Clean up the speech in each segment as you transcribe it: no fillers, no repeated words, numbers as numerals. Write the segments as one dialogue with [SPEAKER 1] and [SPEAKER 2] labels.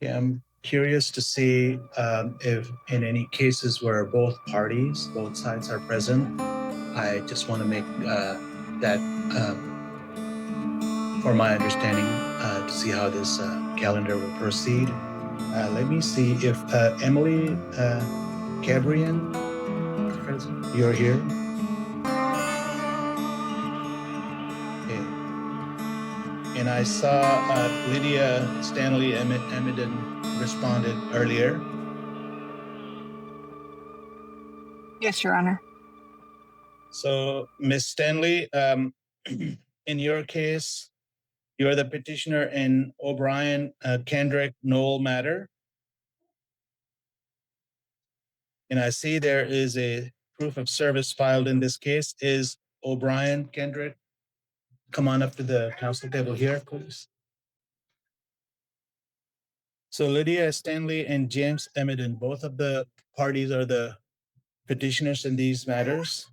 [SPEAKER 1] Yeah, I'm curious to see if in any cases where both parties, both sides are present, I just want to make that for my understanding to see how this calendar will proceed. Let me see if Emily Cabrian is present. You're here. Okay. And I saw Lydia Stanley Emiden responded earlier.
[SPEAKER 2] Yes, Your Honor.
[SPEAKER 1] So, Ms. Stanley, in your case, you're the petitioner in O'Brien Kendrick Knoll matter. And I see there is a proof of service filed in this case. Is O'Brien Kendrick? Come on up to the council table here, please. So Lydia Stanley and James Emiden, both of the parties are the petitioners in these matters.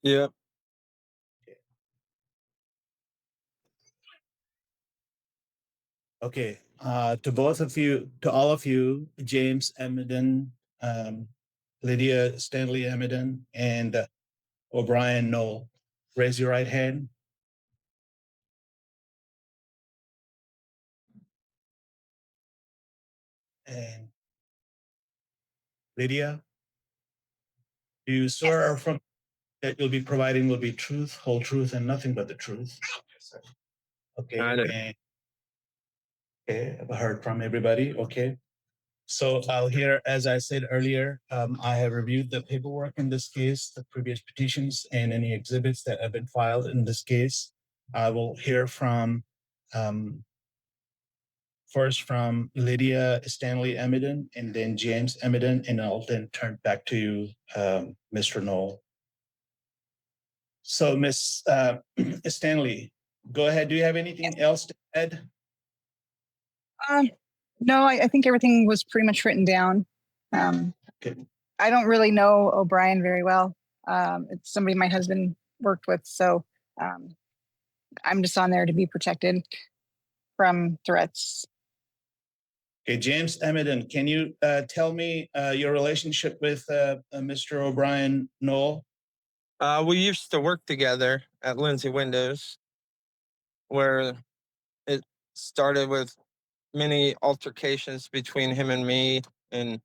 [SPEAKER 3] Yeah.
[SPEAKER 1] Okay. To both of you, to all of you, James Emiden, Lydia Stanley Emiden, and O'Brien Knoll, raise your right hand. And Lydia, do you swear or affirm that you'll be providing will be truth, whole truth, and nothing but the truth? Okay. And, okay, I've heard from everybody. Okay. So I'll hear, as I said earlier, I have reviewed the paperwork in this case, the previous petitions, and any exhibits that have been filed in this case. I will hear from first from Lydia Stanley Emiden and then James Emiden, and I'll then turn back to you, Mr. Knoll. So, Ms. Stanley, go ahead. Do you have anything else to add?
[SPEAKER 2] No, I think everything was pretty much written down.
[SPEAKER 1] Okay.
[SPEAKER 2] I don't really know O'Brien very well. It's somebody my husband worked with, so I'm just on there to be protected from threats.
[SPEAKER 1] Okay, James Emiden, can you tell me your relationship with Mr. O'Brien Knoll?
[SPEAKER 3] We used to work together at Lindsay Windows, where it started with many altercations between him and me, and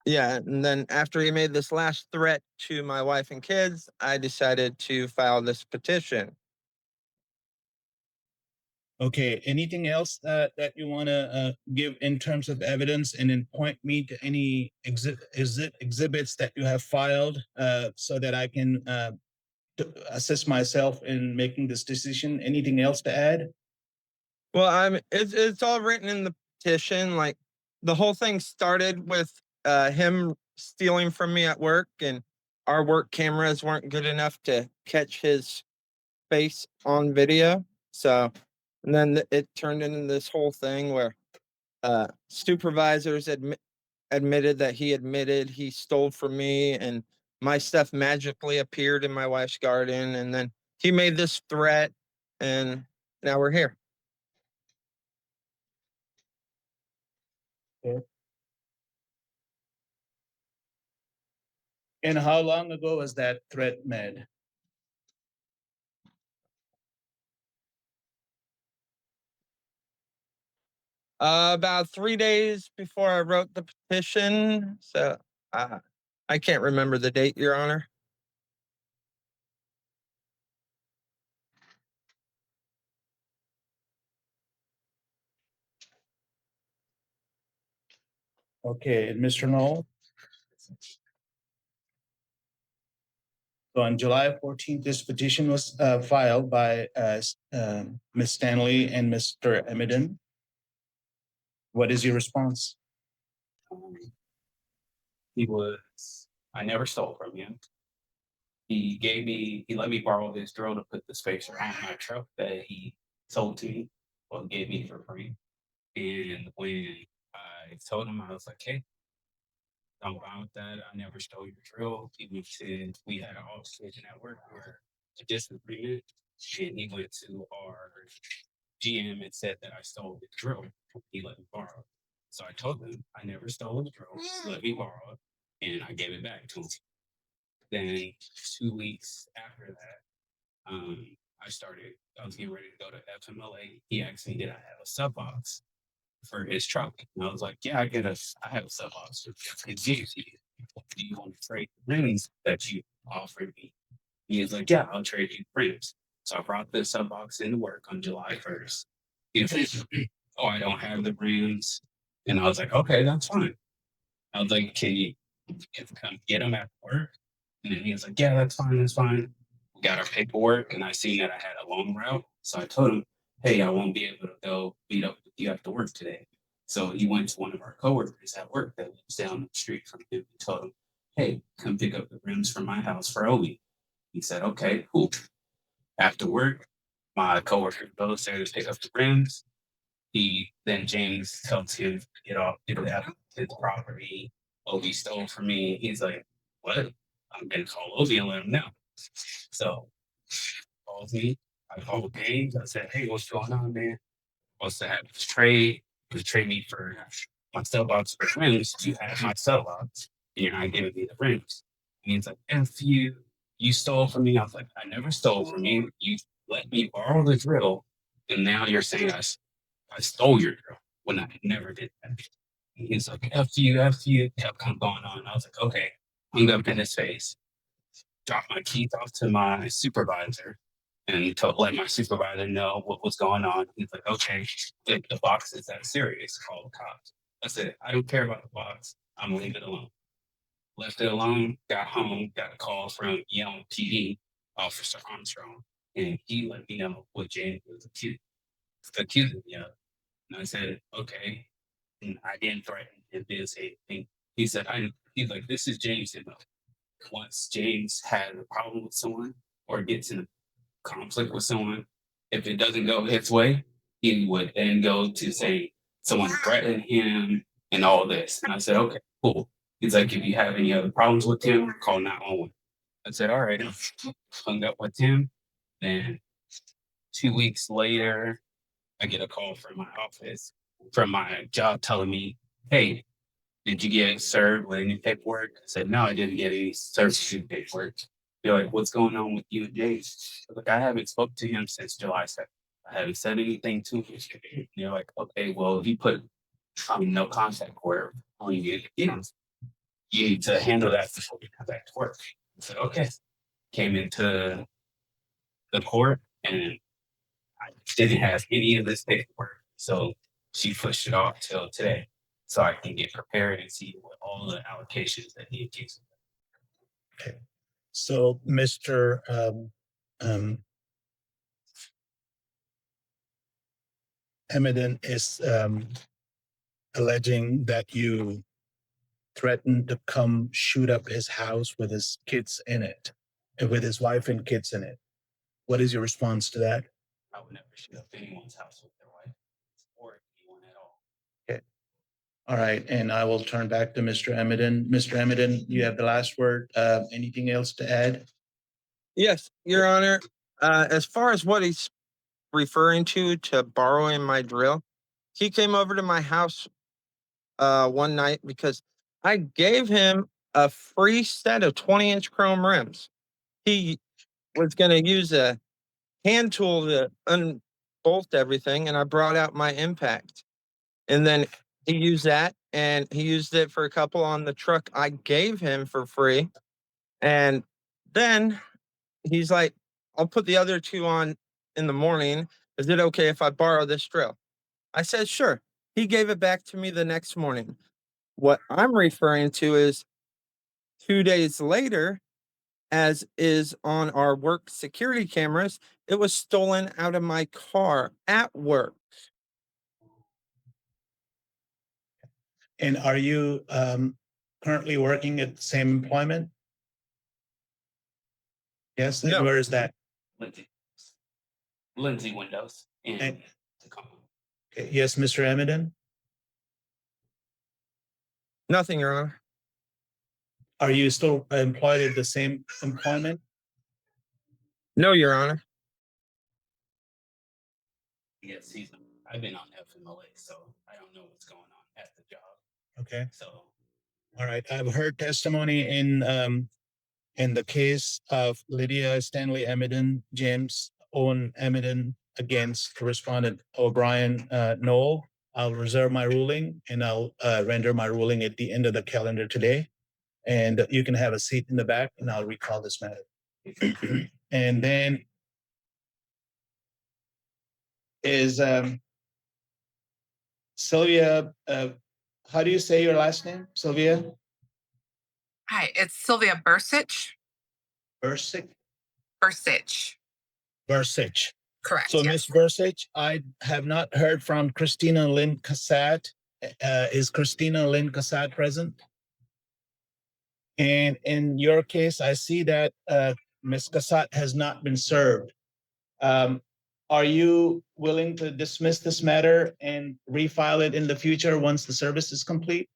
[SPEAKER 3] yeah, and then after he made this last threat to my wife and kids, I decided to file this petition.
[SPEAKER 1] Okay, anything else that you want to give in terms of evidence, and then point me to any exhibits that you have filed so that I can assist myself in making this decision? Anything else to add?
[SPEAKER 3] Well, it's all written in the petition. Like, the whole thing started with him stealing from me at work, and our work cameras weren't good enough to catch his face on video. So, and then it turned into this whole thing where supervisors admitted that he admitted he stole from me, and my stuff magically appeared in my wife's garden, and then he made this threat, and now we're here.
[SPEAKER 1] Okay. And how long ago was that threat made?
[SPEAKER 3] About 3 days before I wrote the petition. So I can't remember the date, Your Honor.
[SPEAKER 1] Okay, and Mr. Knoll? So on July 14th, this petition was filed by Ms. Stanley and Mr. Emiden. What is your response?
[SPEAKER 4] I never stole from him. He let me borrow his drill to put the space around my truck that he sold to me or gave me for free. And when I told him, I was like, hey,
[SPEAKER 5] I'm fine with that. I never stole your drill. Even said we had an altercation at work where a disagreement, and he went to our GM and said that I stole the drill. He let me borrow it. So I told him I never stole the drill. Let me borrow it, and I gave it back to him. Then 2 weeks after that, I started. I was getting ready to go to FMLA. He asked me, "Did I have a sub box for his truck?" And I was like, "Yeah, I have a sub box for his GC. Do you want to trade the rims that you offered me?" He was like, "Yeah, I'll trade you rims." So I brought the sub box into work on July 1st. He was like, "Oh, I don't have the rims," and I was like, "Okay, that's fine." I was like, "Can you come get them after work?" And then he was like, "Yeah, that's fine, that's fine." We got our paperwork, and I seen that I had a long route. So I told him, "Hey, I won't be able to go meet up with you after work today." So he went to one of our coworkers at work that lives down the street from him and told him, "Hey, come pick up the rims from my house for Obi." He said, "Okay, cool." After work, my coworker goes there to pick up the rims. James tells him to get out of his property. Obi stole from me. He's like, "What?" I'm gonna call Obi and let him know. So calls me. I call James. I said, "Hey, what's going on, man? What's to have this trade? Just trade me for my sell box for rims. You have my sell box, and you're not giving me the rims." And he's like, "F you. You stole from me." I was like, "I never stole from you. You let me borrow the drill, and now you're saying I stole your drill when I never did that." And he's like, "F you, F you." Kept kind of going on. I was like, "Okay." Hung up in his face, dropped my keys off to my supervisor, and let my supervisor know what was going on. He's like, "Okay, the box is that serious. Call the cops." I said, "I don't care about the box. I'm gonna leave it alone." Left it alone. Got home. Got a call from Yelm PD Officer Armstrong, and he let me know what James was accusing me of. And I said, "Okay." And I didn't threaten him, didn't say anything. He said, he's like, "This is James' MO. Once James had a problem with someone or gets in a conflict with someone, if it doesn't go his way, he would then go to say someone threatened him and all this." And I said, "Okay, cool." He's like, "If you have any other problems with him, call 911." I said, "All right." Hung up with him. Then 2 weeks later, I get a call from my office, from my job telling me, "Hey, did you get served with any paperwork?" I said, "No, I didn't get any servitude paperwork." They're like, "What's going on with you and James?" I was like, "I haven't spoke to him since July 2nd. I haven't said anything to him." And they're like, "Okay, well, if you put no contact order on you, you need to handle that before you come back to work." I said, "Okay." Came into the court and I didn't have any of this paperwork. So she pushed it off till today so I can get prepared and see what all the allocations that he gives.
[SPEAKER 1] Okay. So, Mr. Emiden is alleging that you threatened to come shoot up his house with his kids in it, with his wife and kids in it. What is your response to that?
[SPEAKER 5] I would never shoot up anyone's house with their wife or anyone at all.
[SPEAKER 1] Okay. All right. And I will turn back to Mr. Emiden. Mr. Emiden, you have the last word. Anything else to add?
[SPEAKER 3] Yes, Your Honor. As far as what he's referring to borrowing my drill, he came over to my house one night because I gave him a free set of 20-inch chrome rims. He was going to use a hand tool to unbolt everything, and I brought out my impact. And then he used that, and he used it for a couple on the truck I gave him for free. And then he's like, "I'll put the other two on in the morning. Is it okay if I borrow this drill?" I said, "Sure." He gave it back to me the next morning. What I'm referring to is 2 days later, as is on our work security cameras, it was stolen out of my car at work.
[SPEAKER 1] And are you currently working at the same employment? Yes.
[SPEAKER 3] No.
[SPEAKER 1] And where is that?
[SPEAKER 5] Lindsay Windows and
[SPEAKER 1] And-
[SPEAKER 5] Tacoma.
[SPEAKER 1] Okay. Yes, Mr. Emiden.
[SPEAKER 3] Nothing, Your Honor.
[SPEAKER 1] Are you still employed at the same employment?
[SPEAKER 3] No, Your Honor.
[SPEAKER 5] Yes, I've been on FMLA, so I don't know what's going on at the job.
[SPEAKER 1] Okay.
[SPEAKER 5] So
[SPEAKER 1] All right. I've heard testimony in the case of Lydia Stanley Emmiden, James Owen Emmiden against Respondent O'Brien Noel. I'll reserve my ruling and I'll render my ruling at the end of the calendar today. And you can have a seat in the back and I'll recall this matter. And then is Sylvia, how do you say your last name, Sylvia?
[SPEAKER 6] Hi, it's Sylvia Bursich.
[SPEAKER 1] Bursic?
[SPEAKER 6] Bursich,
[SPEAKER 1] Bursich.
[SPEAKER 6] correct.
[SPEAKER 1] So,
[SPEAKER 6] yes.
[SPEAKER 1] Ms. Bursich, I have not heard from Christina Lynn Cassatt. Is Christina Lynn Cassatt present? And in your case, I see that Ms. Cassatt has not been served. Are you willing to dismiss this matter and refile it in the future once the service is complete?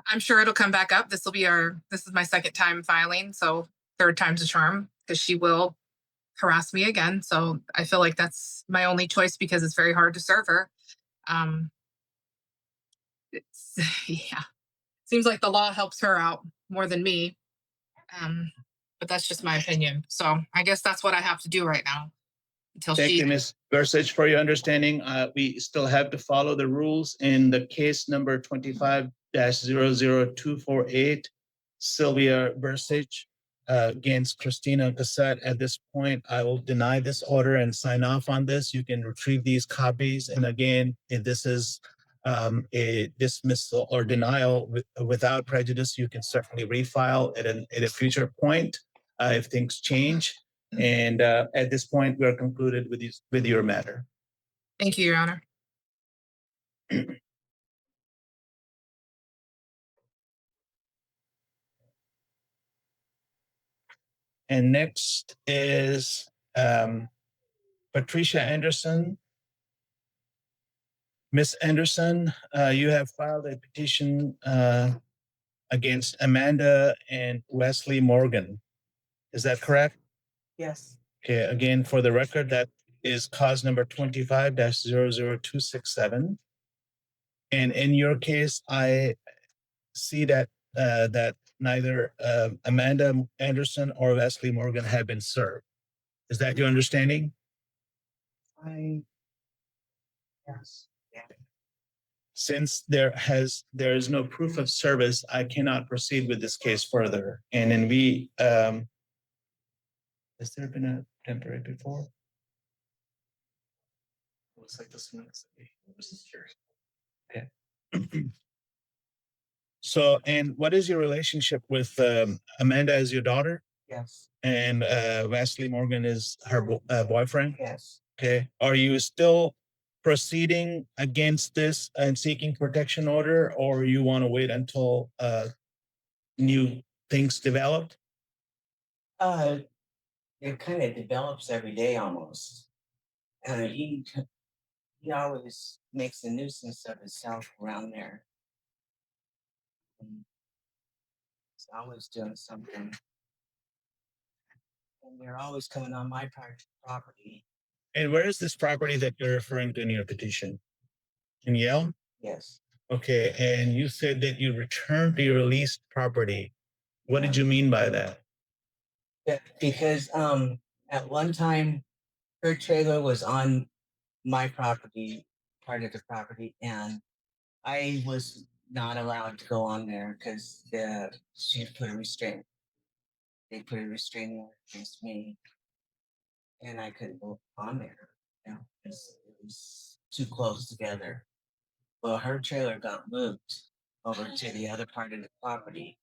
[SPEAKER 6] I'm sure it'll come back up. This is my second time filing, so third time's a charm because she will harass me again. So I feel like that's my only choice because it's very hard to serve her. It's yeah. Seems like the law helps her out more than me. But that's just my opinion. So I guess that's what I have to do right now until
[SPEAKER 1] Thank
[SPEAKER 6] she
[SPEAKER 1] you, Ms. Bursich, for your understanding. We still have to follow the rules in the case number 25-00248, Sylvia Bursich against Christina Cassette. At this point, I will deny this order and sign off on this. You can retrieve these copies. And again, if this is a dismissal or denial without prejudice, you can certainly refile at a future point if things change. And at this point, we are concluded with your matter.
[SPEAKER 6] Thank you, Your Honor.
[SPEAKER 1] And next is Patricia Anderson. Ms. Anderson, you have filed a petition against Amanda and Wesley Morgan. Is that correct?
[SPEAKER 7] Yes.
[SPEAKER 1] Okay, again, for the record, that is cause number 25-00267. And in your case, I see that that neither Amanda Anderson or Wesley Morgan have been served. Is that your understanding?
[SPEAKER 7] Yes. Yeah.
[SPEAKER 1] Since there is no proof of service, I cannot proceed with this case further. And then has there been a temporary before? Looks like this one is. Okay. So, and what is your relationship with Amanda as your daughter?
[SPEAKER 7] Yes.
[SPEAKER 1] And Wesley Morgan is her boyfriend?
[SPEAKER 7] Yes.
[SPEAKER 1] Okay. Are you still proceeding against this and seeking protection order, or you want to wait until new things develop?
[SPEAKER 7] It kind of develops every day almost. He always makes a nuisance of himself around there. He's always doing something. And they're always coming on my property.
[SPEAKER 1] And where is this property that you're referring to in your petition? In Yale?
[SPEAKER 7] Yes.
[SPEAKER 1] Okay. And you said that you returned to your leased property. What did you mean by that?
[SPEAKER 7] Yeah, because at one time her trailer was on my property, part of the property, and I was not allowed to go on there because she put a restraint. They put a restraining order against me, and I couldn't go on there. You know, it was too close together. Well, her trailer got moved over to the other part of the property,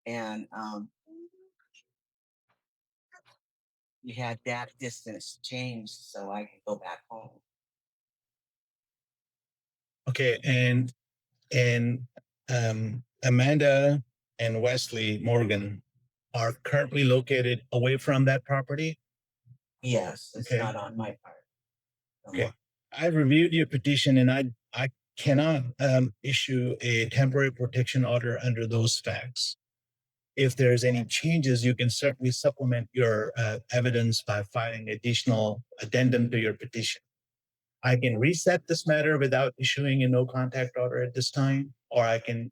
[SPEAKER 7] and we had that distance changed so I could go back home.
[SPEAKER 1] Okay. And Amanda and Wesley Morgan are currently located away from that property?
[SPEAKER 7] Yes, it's
[SPEAKER 1] Okay.
[SPEAKER 7] not on my part.
[SPEAKER 1] Okay. I reviewed your petition and I cannot issue a temporary protection order under those facts. If there's any changes, you can certainly supplement your evidence by filing additional addendum to your petition. I can reset this matter without issuing a no contact order at this time, or I can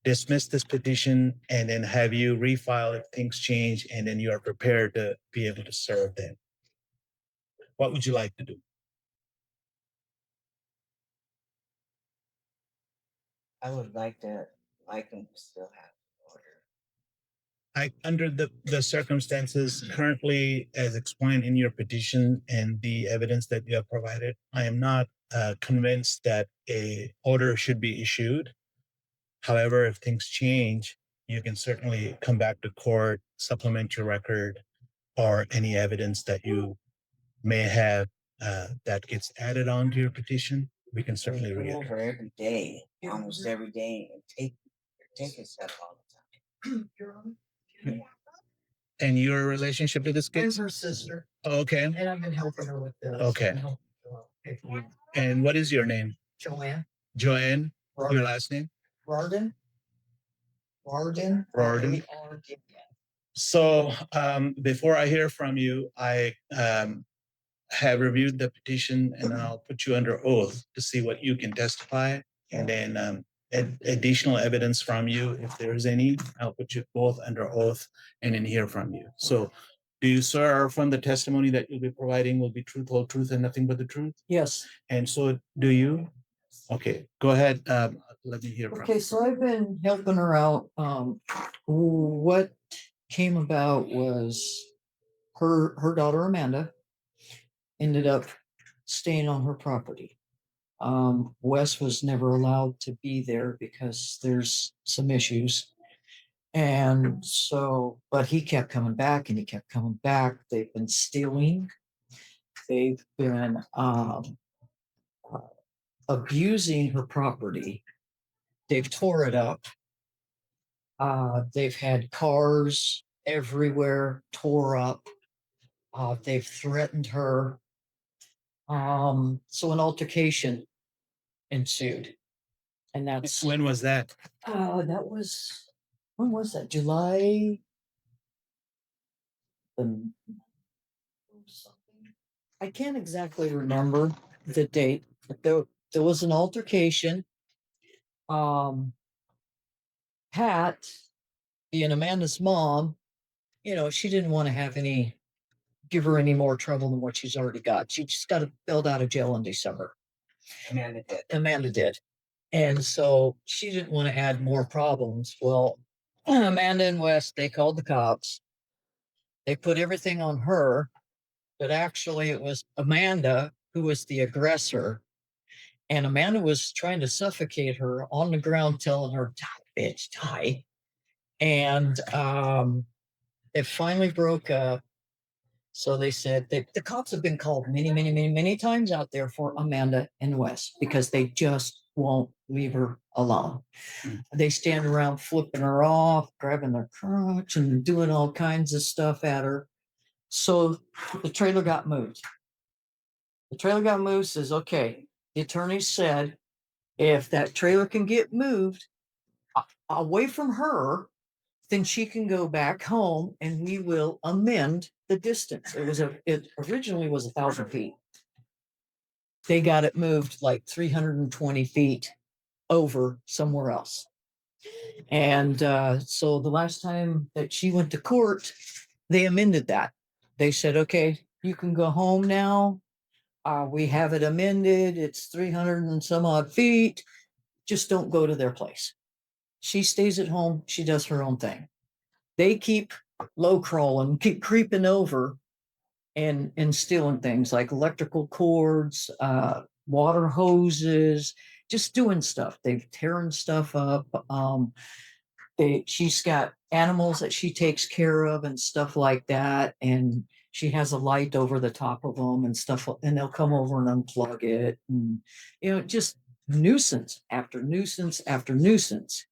[SPEAKER 1] dismiss this petition and then have you refile if things change, and then you are prepared to be able to serve them. What would you like to do?
[SPEAKER 7] I would like them to still have order.
[SPEAKER 1] Under the circumstances currently as explained in your petition and the evidence that you have provided, I am not convinced that a order should be issued. However, if things change, you can certainly come back to court, supplement your record, or any evidence that you may have that gets added on to your petition. We can certainly
[SPEAKER 7] They come
[SPEAKER 1] read
[SPEAKER 7] over every day, almost every day, and taking stuff all the time.
[SPEAKER 1] And your relationship to this
[SPEAKER 8] I'm
[SPEAKER 1] case?
[SPEAKER 8] her sister,
[SPEAKER 1] Okay.
[SPEAKER 8] and I've been helping her with this.
[SPEAKER 1] Okay.
[SPEAKER 8] and helping her out paperwork.
[SPEAKER 1] And what is your name?
[SPEAKER 8] Joanne
[SPEAKER 1] Joanne? Your
[SPEAKER 8] Rardin.
[SPEAKER 1] last name?
[SPEAKER 8] Rardin. Rardin.
[SPEAKER 1] Rardin.
[SPEAKER 8] R-A-R-D-N.
[SPEAKER 1] So before I hear from you, I have reviewed the petition and I'll put you under oath to see what you can testify. And then additional evidence from you, if there is any, I'll put you both under oath and then hear from you. So do you swear or affirm the testimony that you'll be providing will be truth, whole truth, and nothing but the truth?
[SPEAKER 8] Yes.
[SPEAKER 1] And so do you? Okay, go ahead. Let me hear from
[SPEAKER 8] Okay,
[SPEAKER 1] you.
[SPEAKER 8] so I've been helping her out. What came about was her daughter Amanda ended up staying on her property. Wes was never allowed to be there because there's some issues. And so, but he kept coming back and he kept coming back. They've been stealing. They've been abusing her property. They've tore it up. They've had cars everywhere tore up. They've threatened her. So an altercation ensued. And that's
[SPEAKER 1] When was that?
[SPEAKER 8] that was when was that? July something. I can't exactly remember the date, but there was an altercation. Pat, being Amanda's mom, she didn't want to give her any more trouble than what she's already got. She just got bailed out of jail in December. Amanda did. And so she didn't want to add more problems. Well, Amanda and Wes, they called the cops. They put everything on her, but actually it was Amanda who was the aggressor. And Amanda was trying to suffocate her on the ground, telling her, "Die, bitch, die." And it finally broke up. So they said the cops have been called many times out there for Amanda and Wes because they just won't leave her alone. They stand around flipping her off, grabbing their crotch and doing all kinds of stuff at her. So the trailer got moved. The trailer got moved, says, okay, the attorney said, if that trailer can get moved away from her, then she can go back home and we will amend the distance. It originally was 1,000 feet. They got it moved like 320 feet over somewhere else. And so the last time that she went to court, they amended that. They said, okay, you can go home now. We have it amended. It's 300 and some odd feet. Just don't go to their place. She stays at home. She does her own thing. They keep low crawling, keep creeping over and stealing things like electrical cords, water hoses, just doing stuff. They've tearing stuff up. She's got animals that she takes care of and stuff like that. And she has a light over the top of them and stuff. And they'll come over and unplug it. And, just nuisance after nuisance after nuisance.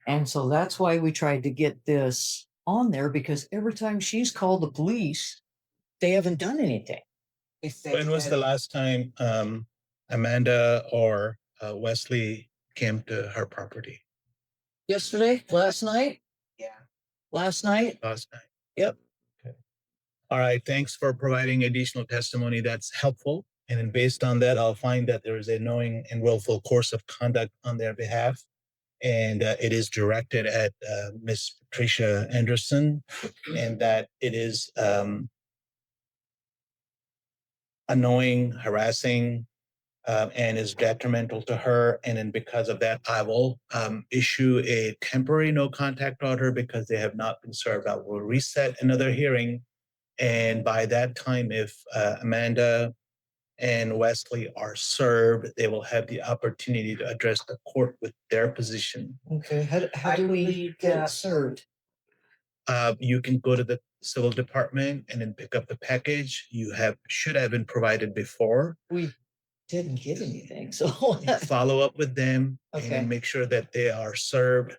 [SPEAKER 8] And so that's why we tried to get this on there, because every time she's called the police, they haven't done anything.
[SPEAKER 1] When was the last time Amanda or Wesley came to her property
[SPEAKER 8] Yesterday, last night,
[SPEAKER 7] Yeah.
[SPEAKER 8] last night.
[SPEAKER 1] last night.
[SPEAKER 8] Yep.
[SPEAKER 1] All right, thanks for providing additional testimony. That's helpful. And then based on that, I'll find that there is a knowing and willful course of conduct on their behalf. And it is directed at Miss Patricia Anderson, and that it is annoying, harassing, and is detrimental to her. And then because of that, I will issue a temporary no contact order because they have not been served. I will reset another hearing. And by that time, if Amanda and Wesley are served, they will have the opportunity to address the court with their position.
[SPEAKER 8] Okay. How
[SPEAKER 7] I
[SPEAKER 8] do we
[SPEAKER 7] believe
[SPEAKER 8] get
[SPEAKER 7] that-
[SPEAKER 8] served?
[SPEAKER 1] You can go to the civil department and then pick up the package. You should have been provided before.
[SPEAKER 8] We didn't get anything. So
[SPEAKER 1] Follow up with them and
[SPEAKER 8] Okay.
[SPEAKER 1] then make sure that they are served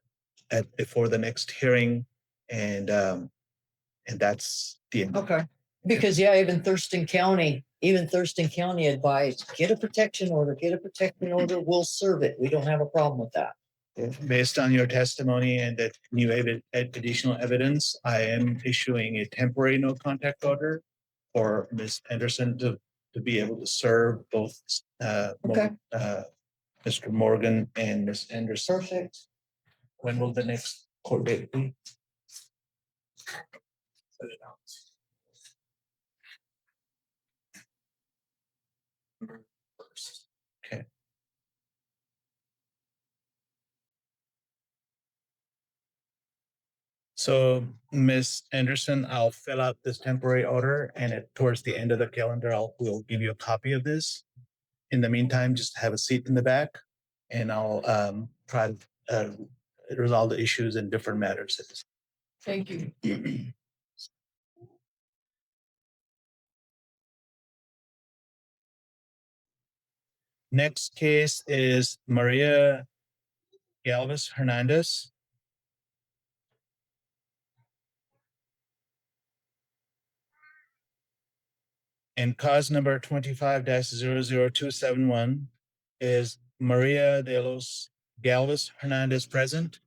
[SPEAKER 1] before the next hearing. And that's the end.
[SPEAKER 8] okay. Because yeah, even Thurston County advised, get a protection order, we'll serve it. We don't have a problem with that.
[SPEAKER 1] Based on your testimony and that new additional evidence, I am issuing a temporary no contact order for Ms. Anderson to be able to serve both
[SPEAKER 8] Okay.
[SPEAKER 1] Mr. Morgan and Ms. Anderson.
[SPEAKER 8] Perfect.
[SPEAKER 1] When will the next court date be? Okay. So, Ms. Anderson, I'll fill out this temporary order and towards the end of the calendar, we'll give you a copy of this. In the meantime, just have a seat in the back and I'll try to resolve the issues in different matters.
[SPEAKER 8] Thank you.
[SPEAKER 1] Next case is Maria Galvez Hernandez. And cause number 25-00271 is Maria de los Galvez Hernandez present.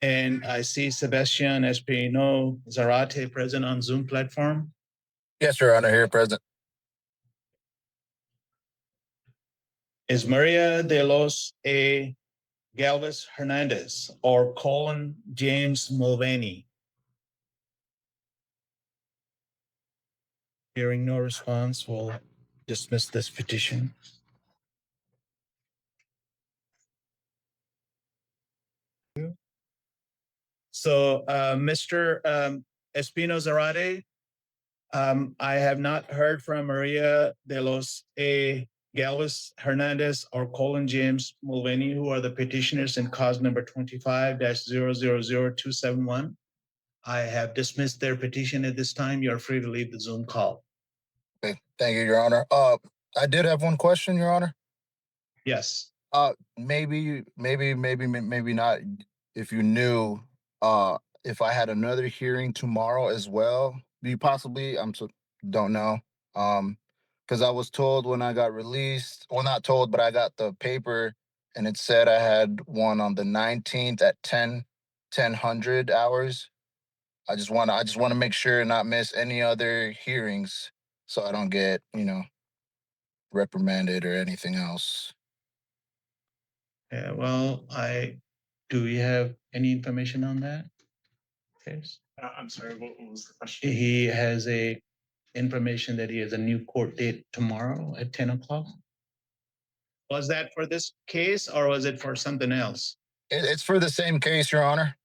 [SPEAKER 1] And I see Sebastian Espino Zarate present on Zoom platform.
[SPEAKER 9] Yes, Your Honor, here present.
[SPEAKER 1] Is Maria de los A. Galvez Hernandez or Colin James Mulvaney? Hearing no response, we'll dismiss this petition. So, Mr. Espino Zarate, I have not heard from Maria de los A. Galvez Hernandez or Colin James Mulvaney, who are the petitioners in cause number 25-000271. I have dismissed their petition at this time. You're free to leave the Zoom call.
[SPEAKER 9] Okay, thank you, Your Honor. I did have one question, Your Honor.
[SPEAKER 1] Yes.
[SPEAKER 9] Maybe not. If you knew, if I had another hearing tomorrow as well, do you possibly? Don't know. Because I was told when I got released, well, not told, but I got the paper, and it said I had one on the 19th at 10:00 hours. I just want to make sure and not miss any other hearings, so I don't get reprimanded or anything else.
[SPEAKER 1] Yeah, well, do we have any information on that? Yes.
[SPEAKER 4] I'm sorry, what was the question?
[SPEAKER 1] He has information that he has a new court date tomorrow at 10 o'clock. Was that for this case or was it for something else?
[SPEAKER 9] It's for the same case, Your Honor.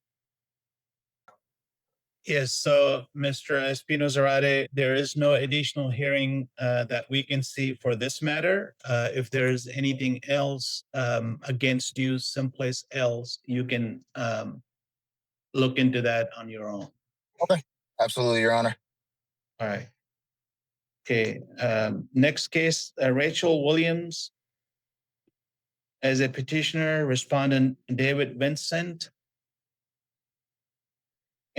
[SPEAKER 1] Yes, so Mr. Espino Zarate, there is no additional hearing that we can see for this matter. If there's anything else against you someplace else, you can look into that on your own.
[SPEAKER 9] Okay, absolutely, Your Honor.
[SPEAKER 1] All right. Okay, next case, Rachel Williams as a petitioner, respondent David Vincent.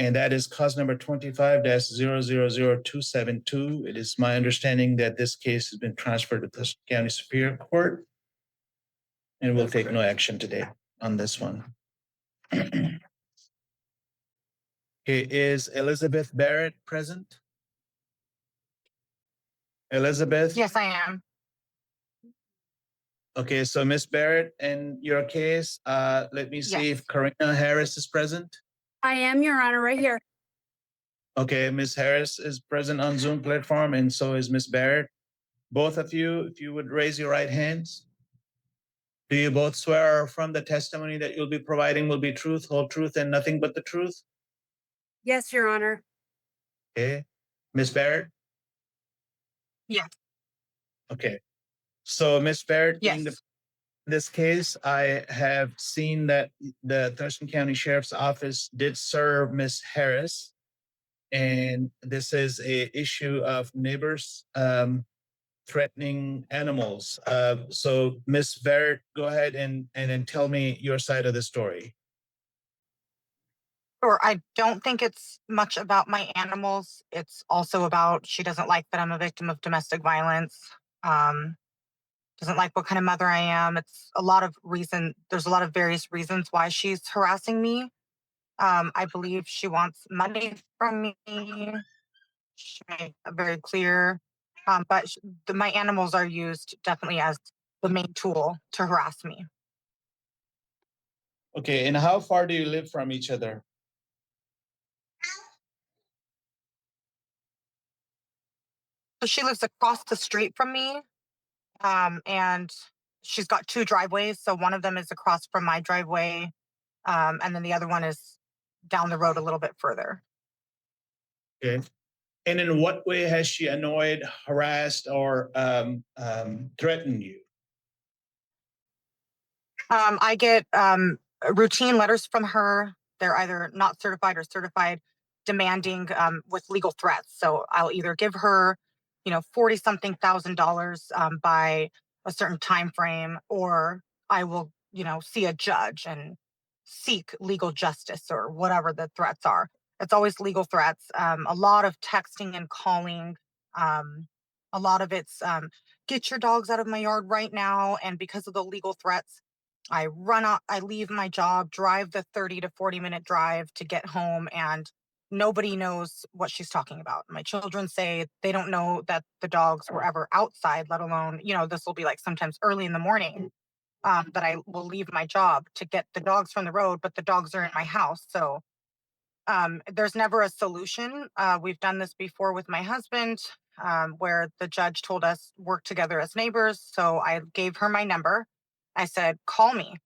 [SPEAKER 1] and that is cause number 25-000272. It is my understanding that this case has been transferred to the County Superior Court, and we'll take no action today on this one. Okay, is Elizabeth Barrett present? Elizabeth?
[SPEAKER 6] Yes, I am.
[SPEAKER 1] Okay, so Miss Barrett, in your case, let me see if Karina Harris is present.
[SPEAKER 10] I am, Your Honor, right here.
[SPEAKER 1] Okay, Miss Harris is present on Zoom platform, and so is Miss Barrett. Both of you, if you would raise your right hands. Do you both swear or affirm the testimony that you'll be providing will be truth, whole truth, and nothing but the truth?
[SPEAKER 10] Yes, Your Honor.
[SPEAKER 1] Okay, Miss Barrett?
[SPEAKER 6] Yes.
[SPEAKER 1] Okay, so Miss Barrett,
[SPEAKER 6] Yes.
[SPEAKER 1] in this case, I have seen that the Thurston County Sheriff's Office did serve Miss Harris, and this is a issue of neighbors threatening animals. So Miss Barrett, go ahead and then tell me your side of the story.
[SPEAKER 6] Or I don't think it's much about my animals. It's also about she doesn't like that I'm a victim of domestic violence. Doesn't like what kind of mother I am. It's a lot of reason. There's a lot of various reasons why she's harassing me. I believe she wants money from me. She made it very clear. But my animals are used definitely as the main tool to harass me.
[SPEAKER 1] Okay, and how far do you live from each other?
[SPEAKER 6] So she lives across the street from me. And she's got two driveways. So one of them is across from my driveway. And then the other one is down the road a little bit further.
[SPEAKER 1] Okay. And in what way has she annoyed, harassed, or threatened you?
[SPEAKER 6] I get routine letters from her. They're either not certified or certified, demanding with legal threats. So I'll either give her, 40 something $1,000 by a certain time frame, or I will, see a judge and seek legal justice or whatever the threats are. It's always legal threats. A lot of texting and calling. A lot of it's get your dogs out of my yard right now. And because of the legal threats, I run out, I leave my job, drive the 30 to 40-minute drive to get home, and nobody knows what she's talking about. My children say they don't know that the dogs were ever outside, let alone, this will be like sometimes early in the morning that I will leave my job to get the dogs from the road, but the dogs are in my house. So there's never a solution. We've done this before with my husband, where the judge told us work together as neighbors. So I gave her my number. I said, call me.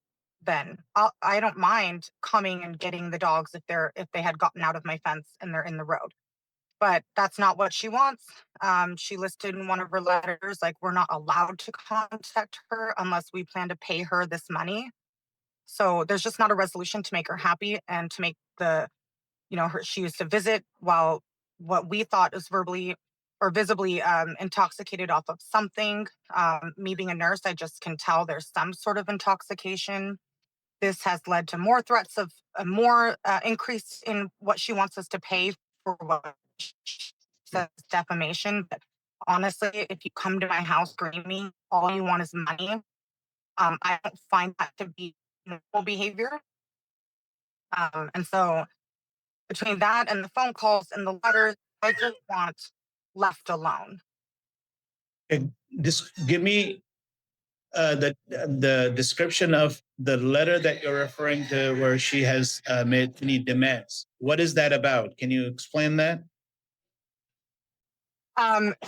[SPEAKER 6] Then I don't mind coming and getting the dogs if they had gotten out of my fence and they're in the road. But that's not what she wants. She listed in one of her letters, like, we're not allowed to contact her unless we plan to pay her this money. So there's just not a resolution to make her happy and to make she used to visit while what we thought is verbally or visibly intoxicated off of something. Me being a nurse, I just can tell there's some sort of intoxication. This has led to more threats of a more increase in what she wants us to pay for what she says defamation. But honestly, if you come to my house screaming, all you want is money. I don't find that to be normal behavior. And so between that and the phone calls and the letters, I just want left alone.
[SPEAKER 1] And give me the description of the letter that you're referring to, where she has made any demands. What is that about? Can you explain that?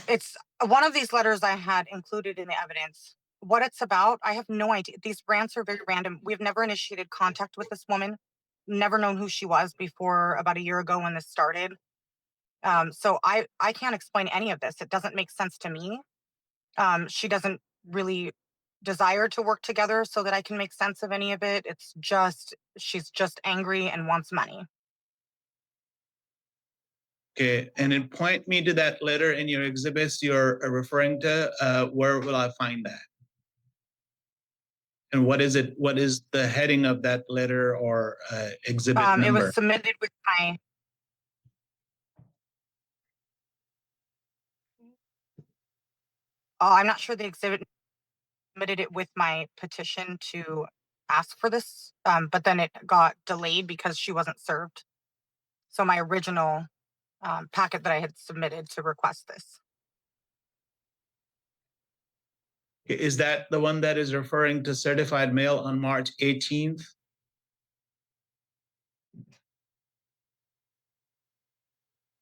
[SPEAKER 6] It's one of these letters I had included in the evidence. What it's about, I have no idea. These rants are very random. We've never initiated contact with this woman, never known who she was before about a year ago when this started. So I can't explain any of this. It doesn't make sense to me. She doesn't really desire to work together so that I can make sense of any of it. It's just, she's just angry and wants money.
[SPEAKER 1] Okay, and then point me to that letter in your exhibits you're referring to. Where will I find that? And what is it? What is the heading of that letter or exhibit number?
[SPEAKER 6] It was submitted with my I'm not sure the exhibit submitted it with my petition to ask for this, but then it got delayed because she wasn't served. So my original packet that I had submitted to request this.
[SPEAKER 1] Is that the one that is referring to certified mail on March 18th?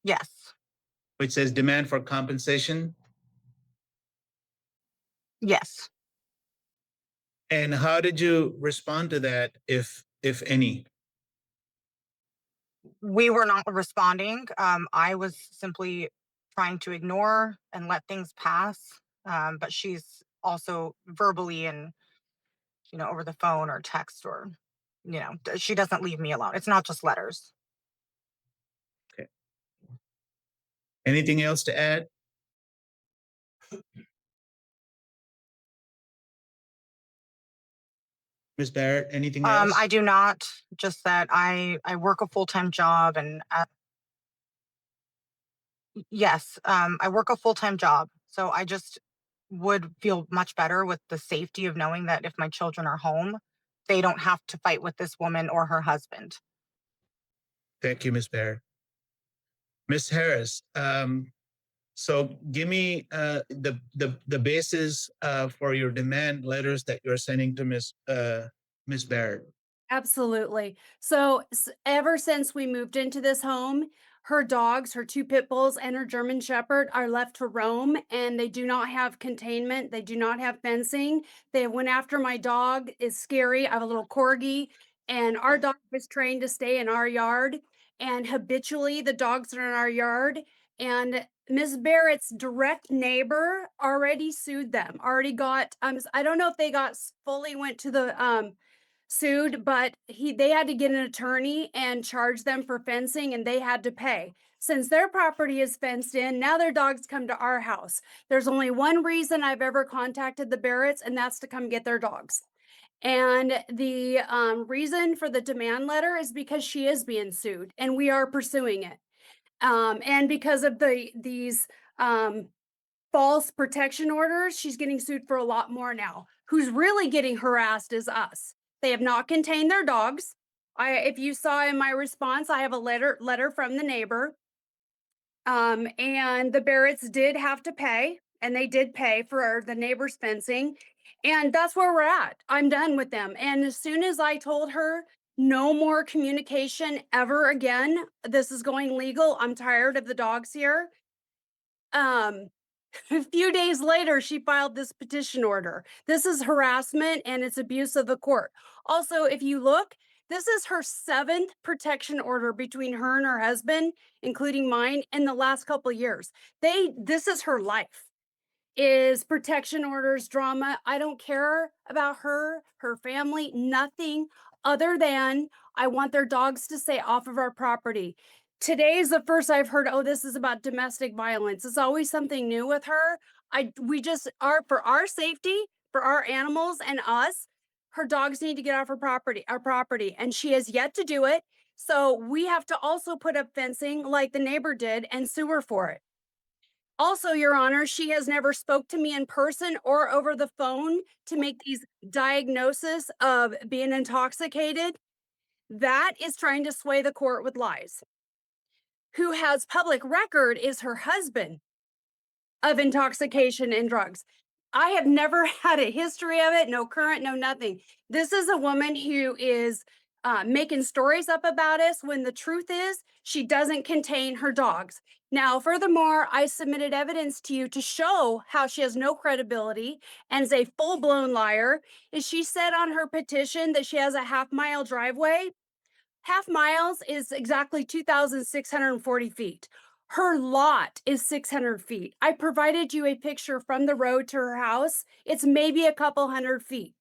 [SPEAKER 6] Yes.
[SPEAKER 1] Which says demand for compensation?
[SPEAKER 6] Yes.
[SPEAKER 1] And how did you respond to that, if any?
[SPEAKER 6] We were not responding. I was simply trying to ignore and let things pass. But she's also verbally and, over the phone or text or, she doesn't leave me alone. It's not just letters.
[SPEAKER 1] Okay. Anything else to add? Ms. Barrett, anything else?
[SPEAKER 6] I do not. Just that I work a full-time job and yes, I work a full-time job. So I just would feel much better with the safety of knowing that if my children are home, they don't have to fight with this woman or her husband.
[SPEAKER 1] Thank you, Ms. Barrett. Ms. Harris, so give me the basis for your demand letters that you're sending to Ms. Barrett.
[SPEAKER 10] Absolutely. So ever since we moved into this home, her dogs, her 2 pit bulls and her German Shepherd are left to roam, and they do not have containment. They do not have fencing. They went after my dog. Is scary. I have a little corgi, and our dog was trained to stay in our yard. And habitually, the dogs are in our yard. And Miss Barrett's direct neighbor already sued them. Already got. I don't know if they got fully went to the sued, but they had to get an attorney and charge them for fencing, and they had to pay. Since their property is fenced in, now their dogs come to our house. There's only one reason I've ever contacted the Barretts, and that's to come get their dogs. And the reason for the demand letter is because she is being sued, and we are pursuing it. And because of these false protection orders, she's getting sued for a lot more now. Who's really getting harassed is us. They have not contained their dogs. If you saw in my response, I have a letter from the neighbor. And the Barretts did have to pay, and they did pay for the neighbor's fencing. And that's where we're at. I'm done with them. And as soon as I told her no more communication ever again, this is going legal. I'm tired of the dogs here. A few days later, she filed this petition order. This is harassment and it's abuse of the court. Also, if you look, this is her 7th protection order between her and her husband, including mine, in the last couple of years. This is her life. Is protection orders, drama. I don't care about her family, nothing other than I want their dogs to stay off of our property. Today is the first I've heard, oh, this is about domestic violence. It's always something new with her. We just are, for our safety, for our animals and us, her dogs need to get off our property, and she has yet to do it. So we have to also put up fencing like the neighbor did and sue her for it. Also, Your Honor, she has never spoke to me in person or over the phone to make these diagnoses of being intoxicated. That is trying to sway the court with lies. Who has public record is her husband of intoxication and drugs. I have never had a history of it, no current, no nothing. This is a woman who is making stories up about us when the truth is she doesn't contain her dogs. Now, furthermore, I submitted evidence to you to show how she has no credibility and is a full-blown liar. Is she said on her petition that she has a half-mile driveway? Half miles is exactly 2,640 feet. Her lot is 600 feet. I provided you a picture from the road to her house. It's maybe a couple hundred feet.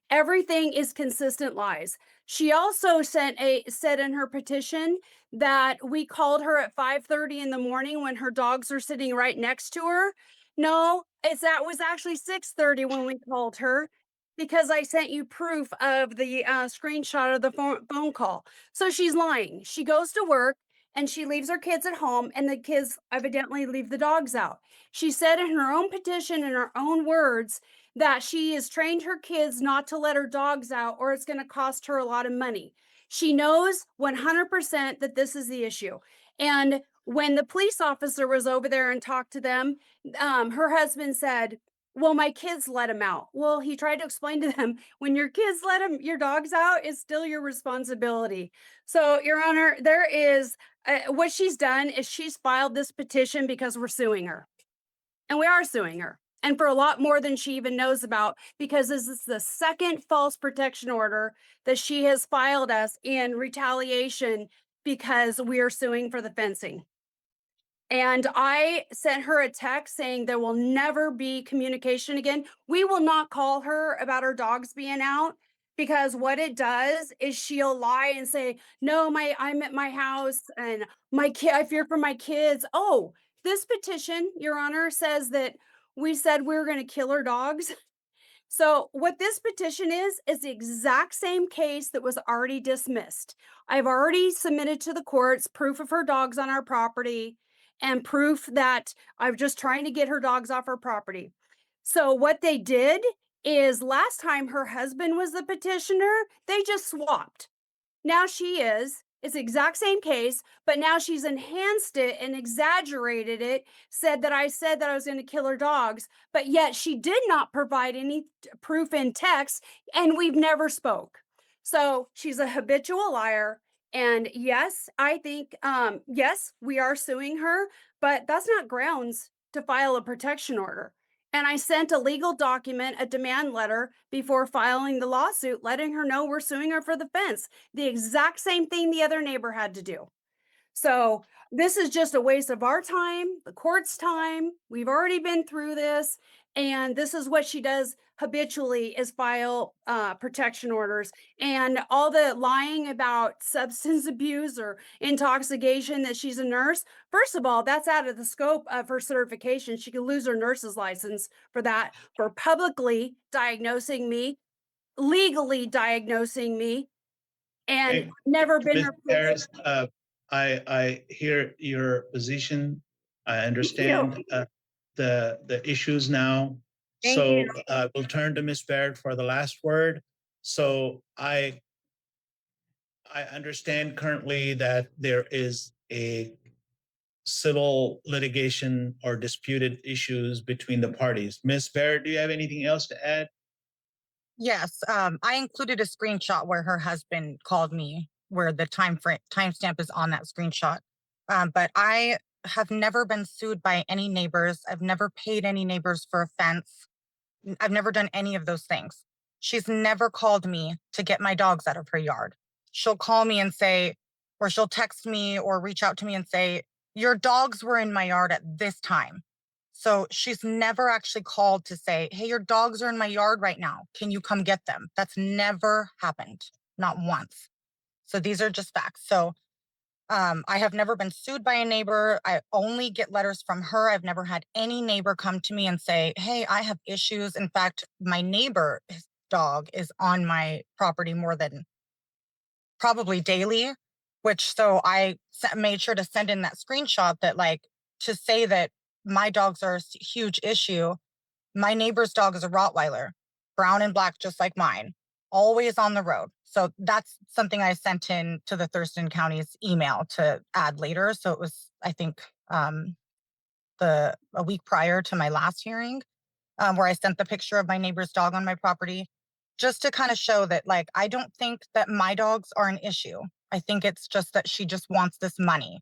[SPEAKER 10] Everything is consistent lies. She also said in her petition that we called her at 5:30 in the morning when her dogs are sitting right next to her. No, that was actually 6:30 when we called her, because I sent you proof of the screenshot of the phone call. So she's lying. She goes to work and she leaves her kids at home, and the kids evidently leave the dogs out. She said in her own petition, in her own words, that she has trained her kids not to let her dogs out or it's going to cost her a lot of money. She knows 100% that this is the issue. And when the police officer was over there and talked to them, her husband said, well, my kids let him out. Well, he tried to explain to them, when your kids let him, your dogs out, it's still your responsibility. So, Your Honor, there is what she's done is she's filed this petition because we're suing her. And we are suing her. And for a lot more than she even knows about, because this is the second false protection order that she has filed us in retaliation because we are suing for the fencing. And I sent her a text saying there will never be communication again. We will not call her about her dogs being out, because what it does is she'll lie and say, no, I'm at my house and my kid, I fear for my kids. Oh, this petition, Your Honor, says that we said we were going to kill her dogs. So what this petition is the exact same case that was already dismissed. I've already submitted to the courts proof of her dogs on our property and proof that I'm just trying to get her dogs off her property. So what they did is, last time her husband was the petitioner, they just swapped. Now she is. It's the exact same case, but now she's enhanced it and exaggerated it, said that I was going to kill her dogs, but yet she did not provide any proof in text, and we've never spoke. So she's a habitual liar. And yes, I think, yes, we are suing her, but that's not grounds to file a protection order. And I sent a legal document, a demand letter, before filing the lawsuit, letting her know we're suing her for the fence. The exact same thing the other neighbor had to do. So this is just a waste of our time, the court's time. We've already been through this. And this is what she does habitually, is file protection orders. And all the lying about substance abuse or intoxication, that she's a nurse. First of all, that's out of the scope of her certification. She could lose her nurse's license for that, for publicly diagnosing me, legally diagnosing me, and
[SPEAKER 1] Hey,
[SPEAKER 10] never been
[SPEAKER 1] Ms.
[SPEAKER 10] her.
[SPEAKER 1] Harris, I hear your position. I understand the issues now.
[SPEAKER 6] Thank
[SPEAKER 1] So
[SPEAKER 6] you.
[SPEAKER 1] we'll turn to Ms. Baird for the last word. So I understand currently that there is a civil litigation or disputed issues between the parties. Ms. Baird, do you have anything else to add?
[SPEAKER 6] Yes, I included a screenshot where her husband called me, where the timestamp is on that screenshot. But I have never been sued by any neighbors. I've never paid any neighbors for a fence. I've never done any of those things. She's never called me to get my dogs out of her yard. She'll call me and say, or she'll text me or reach out to me and say, your dogs were in my yard at this time. So she's never actually called to say, hey, your dogs are in my yard right now. Can you come get them? That's never happened, not once. So these are just facts. So I have never been sued by a neighbor. I only get letters from her. I've never had any neighbor come to me and say, hey, I have issues. In fact, my neighbor's dog is on my property more than probably daily, which so I made sure to send in that screenshot that, like, to say that my dogs are a huge issue. My neighbor's dog is a Rottweiler, brown and black, just like mine, always on the road. So that's something I sent in to the Thurston County's email to add later. So it was, I think, a week prior to my last hearing, where I sent the picture of my neighbor's dog on my property, just to kind of show that, like, I don't think that my dogs are an issue. I think it's just that she just wants this money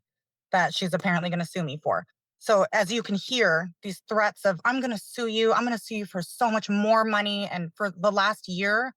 [SPEAKER 6] that she's apparently going to sue me for. So as you can hear, these threats of, I'm going to sue you, I'm going to sue you for so much more money. And for the last year,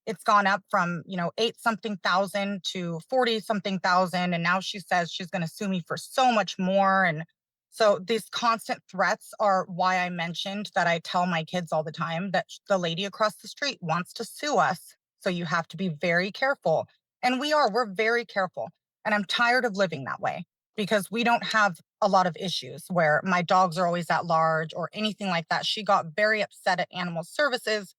[SPEAKER 6] it's gone up from, 8-something thousand to 40-something thousand. And now she says she's going to sue me for so much more. And so these constant threats are why I mentioned that I tell my kids all the time that the lady across the street wants to sue us. So you have to be very careful. And we're very careful. And I'm tired of living that way, because we don't have a lot of issues where my dogs are always at large or anything like that. She got very upset at Animal Services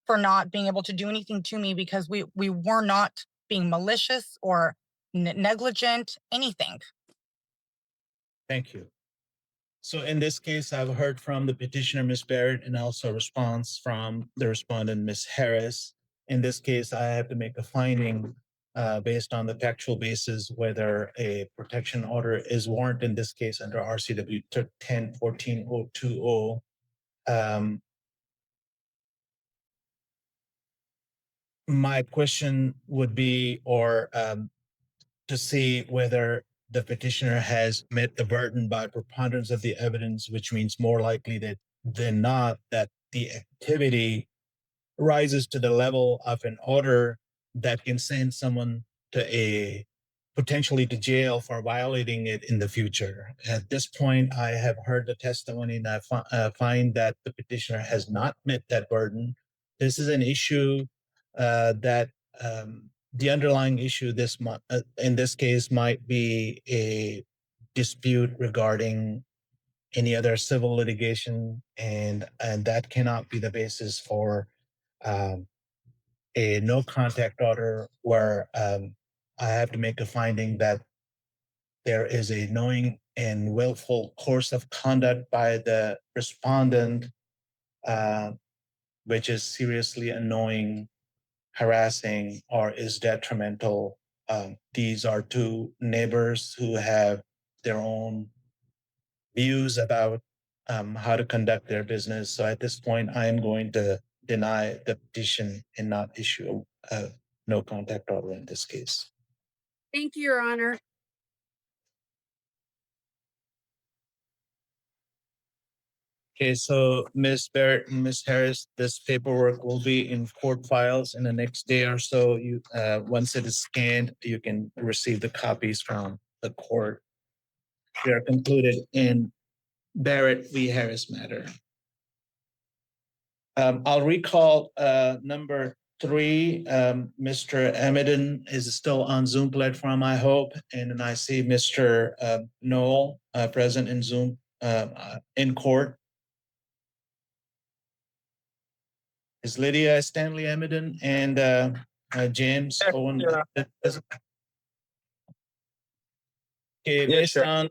[SPEAKER 6] for not being able to do anything to me, because we were not being malicious or negligent, anything.
[SPEAKER 1] Thank you. So in this case, I've heard from the petitioner, Ms. Barrett, and also a response from the respondent, Ms. Harris. In this case, I have to make a finding based on the factual basis whether a protection order is warranted in this case under RCW 10-14-020. My question would be, to see whether the petitioner has met the burden by preponderance of the evidence, which means more likely than not that the activity rises to the level of an order that can send someone to a potentially to jail for violating it in the future. At this point, I have heard the testimony and I find that the petitioner has not met that burden. This is an issue that the underlying issue in this case might be a dispute regarding any other civil litigation, and that cannot be the basis for um, a no contact order where I have to make a finding that there is a knowing and willful course of conduct by the respondent, uh, which is seriously annoying, harassing, or is detrimental. These are two neighbors who have their own views about how to conduct their business. So at this point, I am going to deny the petition and not issue a no contact order in this case.
[SPEAKER 10] Thank you, Your Honor.
[SPEAKER 1] Okay, so Ms. Barrett and Ms. Harris, this paperwork will be in court files in the next day or so. You, once it is scanned, you can receive the copies from the court. We are concluded in Barrett v. Harris matter. I'll recall number 3. Mr. Emiden is still on Zoom platform, I hope, and then I see Mr. Noel present in Zoom in court. Is Lydia Stanley Emiden and James Owen? Okay, based on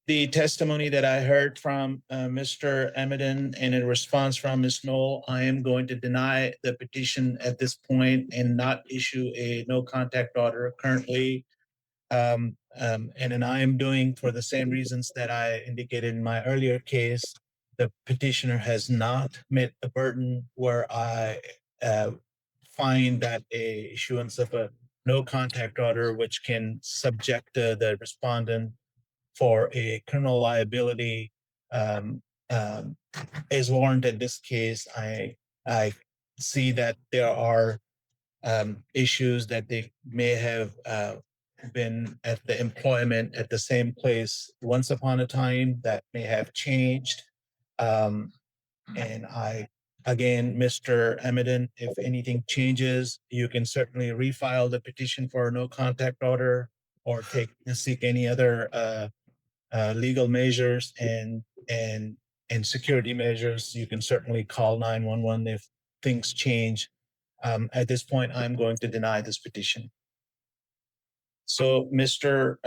[SPEAKER 1] the testimony that I heard from Mr. Emiden and in response from Ms. Knoll, I am going to deny the petition at this point and not issue a no contact order currently. And then I am doing for the same reasons that I indicated in my earlier case. The petitioner has not met the burden where I find that a issuance of a no contact order, which can subject the respondent for a criminal liability, um, um, is warranted in this case. I see that there are issues that they may have been at the employment at the same place once upon a time that may have changed. And again, Mr. Emiden, if anything changes, you can certainly refile the petition for a no contact order or seek any other legal measures and security measures. You can certainly call 911 if things change. At this point, I'm going to deny this petition. So, Mr.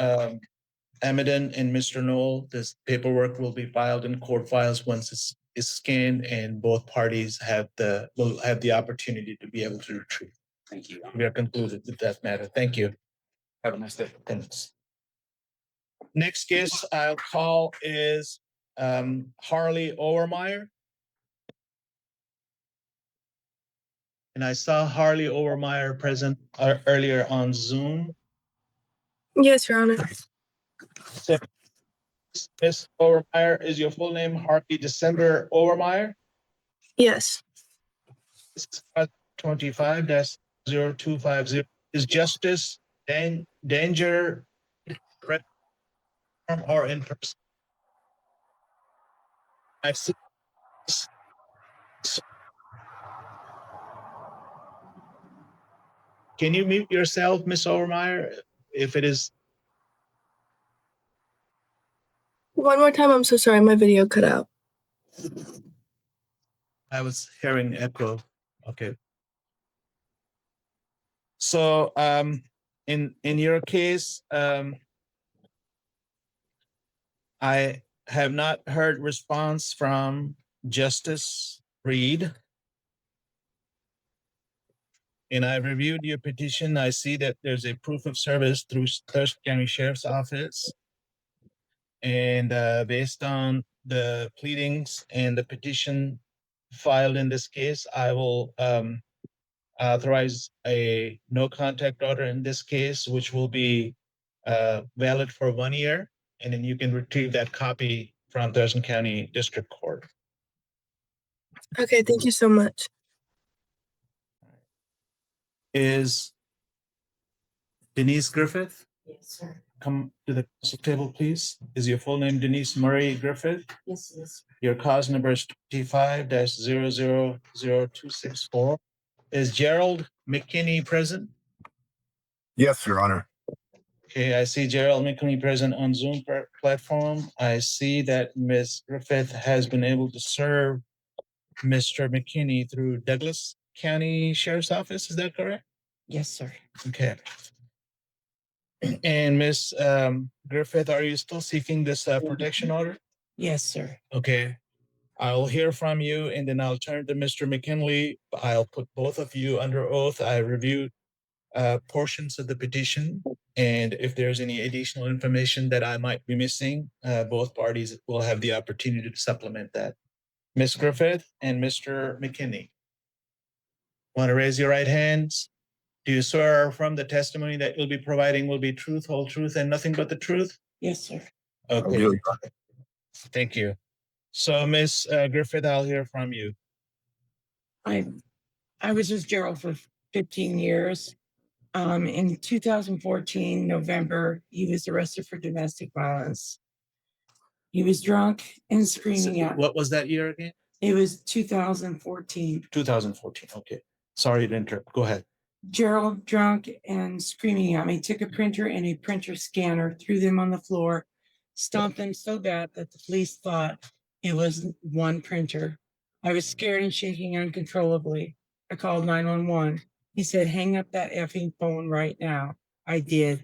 [SPEAKER 1] Emiden and Mr. Knoll, this paperwork will be filed in court files once it's scanned, and both parties will have the opportunity to be able to retrieve.
[SPEAKER 5] Thank you.
[SPEAKER 1] We are concluded with that matter. Thank you.
[SPEAKER 5] Have a nice day.
[SPEAKER 1] Thanks. Next case I'll call is Harley Overmeyer. And I saw Harley Overmeyer present earlier on Zoom.
[SPEAKER 11] Yes, Your Honor.
[SPEAKER 1] Ms. Overmeyer, is your full name Harley December Overmeyer?
[SPEAKER 11] Yes.
[SPEAKER 1] 25-0250. Is justice danger or in person? I see. Can you mute yourself, Ms. Overmeyer, if it is?
[SPEAKER 11] One more time. I'm so sorry. My video cut out.
[SPEAKER 1] I was hearing echo. Okay. So in your case, I have not heard response from Justice Reed. And I reviewed your petition. I see that there's a proof of service through Thurston County Sheriff's Office. And based on the pleadings and the petition filed in this case, I will authorize a no contact order in this case, which will be valid for 1 year. And then you can retrieve that copy from Thurston County District Court.
[SPEAKER 11] Okay, thank you so much.
[SPEAKER 1] Is Denise Griffith?
[SPEAKER 8] Yes, sir.
[SPEAKER 1] Come to the council table, please. Is your full name Denise Murray Griffith?
[SPEAKER 8] Yes, yes.
[SPEAKER 1] Your cause number is 25-000264. Is Gerald McKinney present?
[SPEAKER 9] Yes, Your Honor.
[SPEAKER 1] Okay, I see Gerald McKinney present on Zoom platform. I see that Ms. Griffith has been able to serve Mr. McKinney through Douglas County Sheriff's Office. Is that correct?
[SPEAKER 8] Yes, sir.
[SPEAKER 1] Okay. And Ms. Griffith, are you still seeking this protection order?
[SPEAKER 8] Yes, sir.
[SPEAKER 1] Okay. I'll hear from you and then I'll turn to Mr. McKinley. I'll put both of you under oath. I reviewed portions of the petition. And if there's any additional information that I might be missing, both parties will have the opportunity to supplement that. Ms. Griffith and Mr. McKinney. Want to raise your right hands? Do you swear or affirm the testimony that you'll be providing will be truth, whole truth, and nothing but the truth?
[SPEAKER 8] Yes, sir.
[SPEAKER 1] Okay.
[SPEAKER 9] Really?
[SPEAKER 1] Thank you. So, Ms. Griffith, I'll hear from you.
[SPEAKER 12] I was with Gerald for 15 years. In 2014, November, he was arrested for domestic violence. He was drunk and screaming at.
[SPEAKER 1] What was that year again?
[SPEAKER 12] It was 2014.
[SPEAKER 1] 2014. Okay. Sorry to interrupt. Go ahead.
[SPEAKER 12] Gerald, drunk and screaming at me, took a printer and a printer scanner, threw them on the floor, stomped them so bad that the police thought it was one printer. I was scared and shaking uncontrollably. I called 911. He said, hang up that effing phone right now. I did.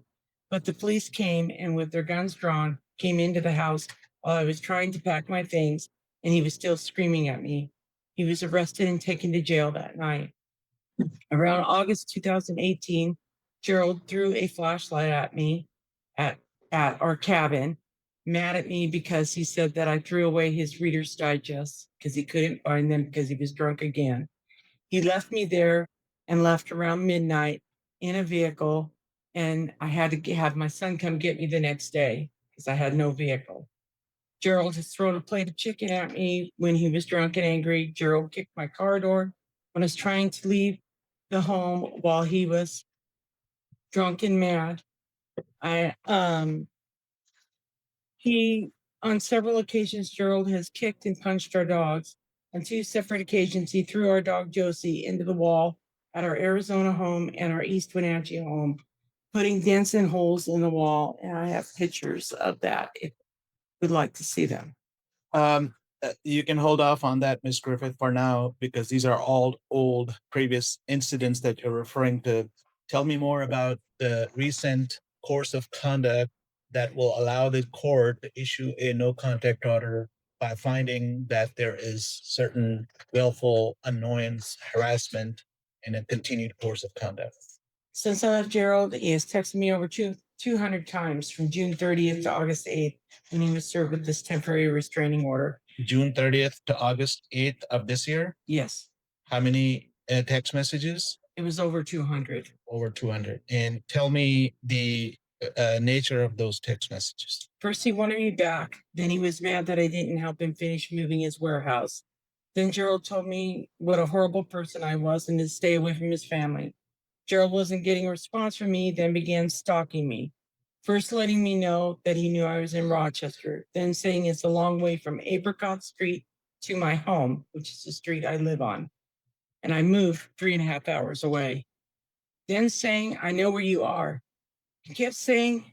[SPEAKER 12] But the police came and with their guns drawn, came into the house while I was trying to pack my things, and he was still screaming at me. He was arrested and taken to jail that night. Around August 2018, Gerald threw a flashlight at me at our cabin, mad at me because he said that I threw away his Reader's Digest because he couldn't find them because he was drunk again. He left me there and left around midnight in a vehicle, and I had to have my son come get me the next day because I had no vehicle. Gerald has thrown a plate of chicken at me when he was drunk and angry. Gerald kicked my car door when I was trying to leave the home while he was drunk and mad. He, on several occasions, Gerald has kicked and punched our dogs. On 2 separate occasions, he threw our dog Josie into the wall at our Arizona home and our East Wenatchee home, putting dents and holes in the wall. And I have pictures of that if you'd like to see them.
[SPEAKER 1] You can hold off on that, Ms. Griffith, for now, because these are all old previous incidents that you're referring to. Tell me more about the recent course of conduct that will allow the court to issue a no contact order by finding that there is certain willful annoyance, harassment, and a continued course of conduct.
[SPEAKER 12] Since I left Gerald, he has texted me over 200 times from June 30th to August 8th when he was served with this temporary restraining order.
[SPEAKER 1] June 30th to August 8th of this year?
[SPEAKER 12] Yes,
[SPEAKER 1] How many text messages?
[SPEAKER 12] it was over 200.
[SPEAKER 1] Over 200. And tell me the nature of those text messages.
[SPEAKER 12] First, he wanted me back. Then he was mad that I didn't help him finish moving his warehouse. Then Gerald told me what a horrible person I was and to stay away from his family. Gerald wasn't getting a response from me, then began stalking me. First letting me know that he knew I was in Rochester, then saying it's a long way from Apricot Street to my home, which is the street I live on. And I moved 3.5 hours away. Then saying, I know where you are. He kept saying,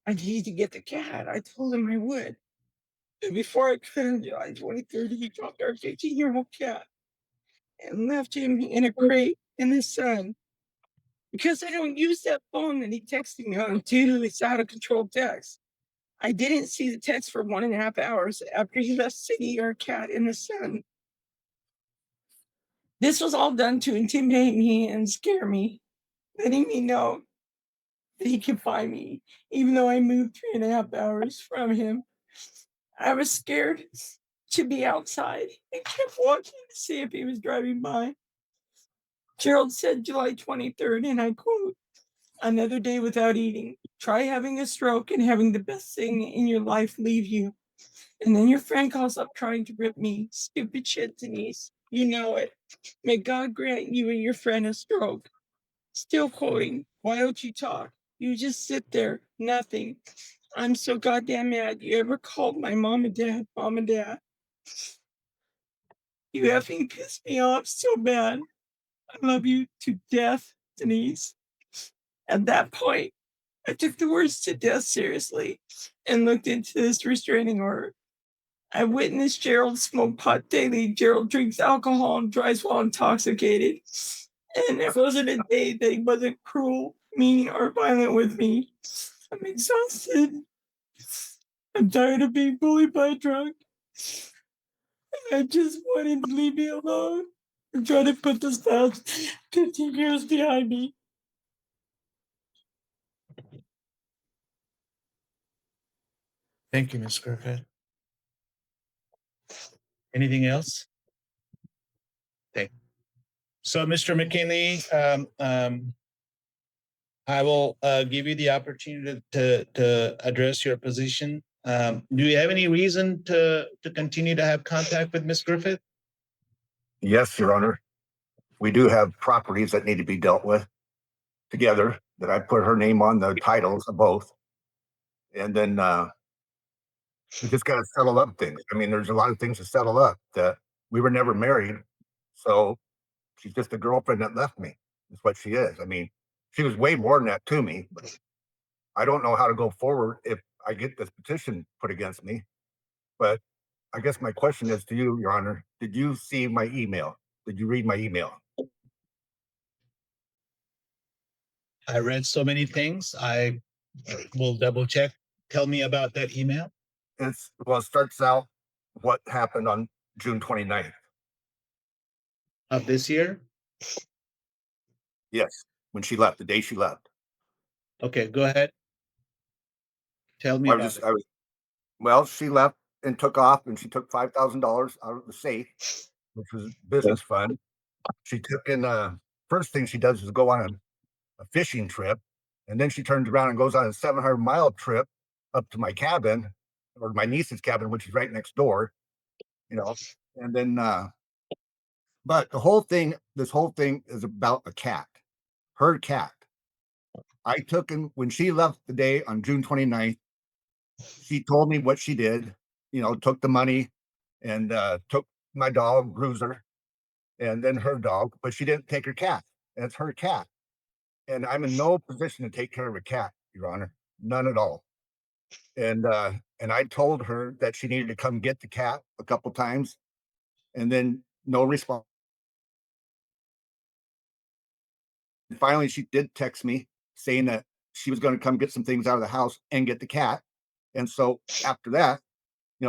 [SPEAKER 12] I need to get the cat. I told him I would. And before I could, on July 23rd, he dropped our 15-year-old cat and left him in a crate in the sun. Because I don't use that phone that he texted me on due to his out of control text. I didn't see the text for 1.5 hours after he left sitting our cat in the sun. This was all done to intimidate me and scare me, letting me know that he could find me, even though I moved 3.5 hours from him. I was scared to be outside and kept walking to see if he was driving by. Gerald said July 23rd, and I quote, "Another day without eating. Try having a stroke and having the best thing in your life leave you. And then your friend calls up trying to rip me. Stupid shit, Denise. You know it. May God grant you and your friend a stroke." Still quoting, "Why don't you talk? You just sit there, nothing. I'm so goddamn mad you ever called my mom and dad, mom and dad. You effing pissed me off so bad. I love you to death, Denise." At that point, I took the words to death seriously and looked into this restraining order. I witnessed Gerald smoke pot daily. Gerald drinks alcohol and drives while intoxicated. And there wasn't a day that he wasn't cruel, mean, or violent with me. I'm exhausted. I'm tired of being bullied by a drunk. I just wanted to leave me alone and try to put this past 15 years behind me.
[SPEAKER 1] Thank you, Ms. Griffith. Anything else? Okay. So, Mr. McKinley, I will give you the opportunity to address your position. Do you have any reason to continue to have contact with Ms. Griffith?
[SPEAKER 13] Yes, Your Honor. We do have properties that need to be dealt with together that I put her name on the titles of both. And then we just got to settle up things. I mean, there's a lot of things to settle up that we were never married. So she's just a girlfriend that left me. That's what she is. I mean, she was way more than that to me, but I don't know how to go forward if I get this petition put against me. But I guess my question is to you, Your Honor, did you see my email? Did you read my email?
[SPEAKER 1] I read so many things. I will double check. Tell me about that email.
[SPEAKER 13] It starts out what happened on June 29th.
[SPEAKER 1] Of this year?
[SPEAKER 13] Yes, when she left, the day she left.
[SPEAKER 1] Okay, go ahead. Tell me about it.
[SPEAKER 13] Well, she left and took off, and she took $5,000 out of the safe, which was business fund. She took in, first thing she does is go on a fishing trip, and then she turns around and goes on a 700-mile trip up to my cabin, or my niece's cabin, which is right next door, and then, but this whole thing is about a cat, her cat. I took him when she left the day on June 29th. She told me what she did, took the money and took my dog, Bruiser, and then her dog, but she didn't take her cat. And it's her cat. And I'm in no position to take care of a cat, Your Honor. None at all. And I told her that she needed to come get the cat a couple times, and then no response. Finally, she did text me saying that she was going to come get some things out of the house and get the cat. And so after that,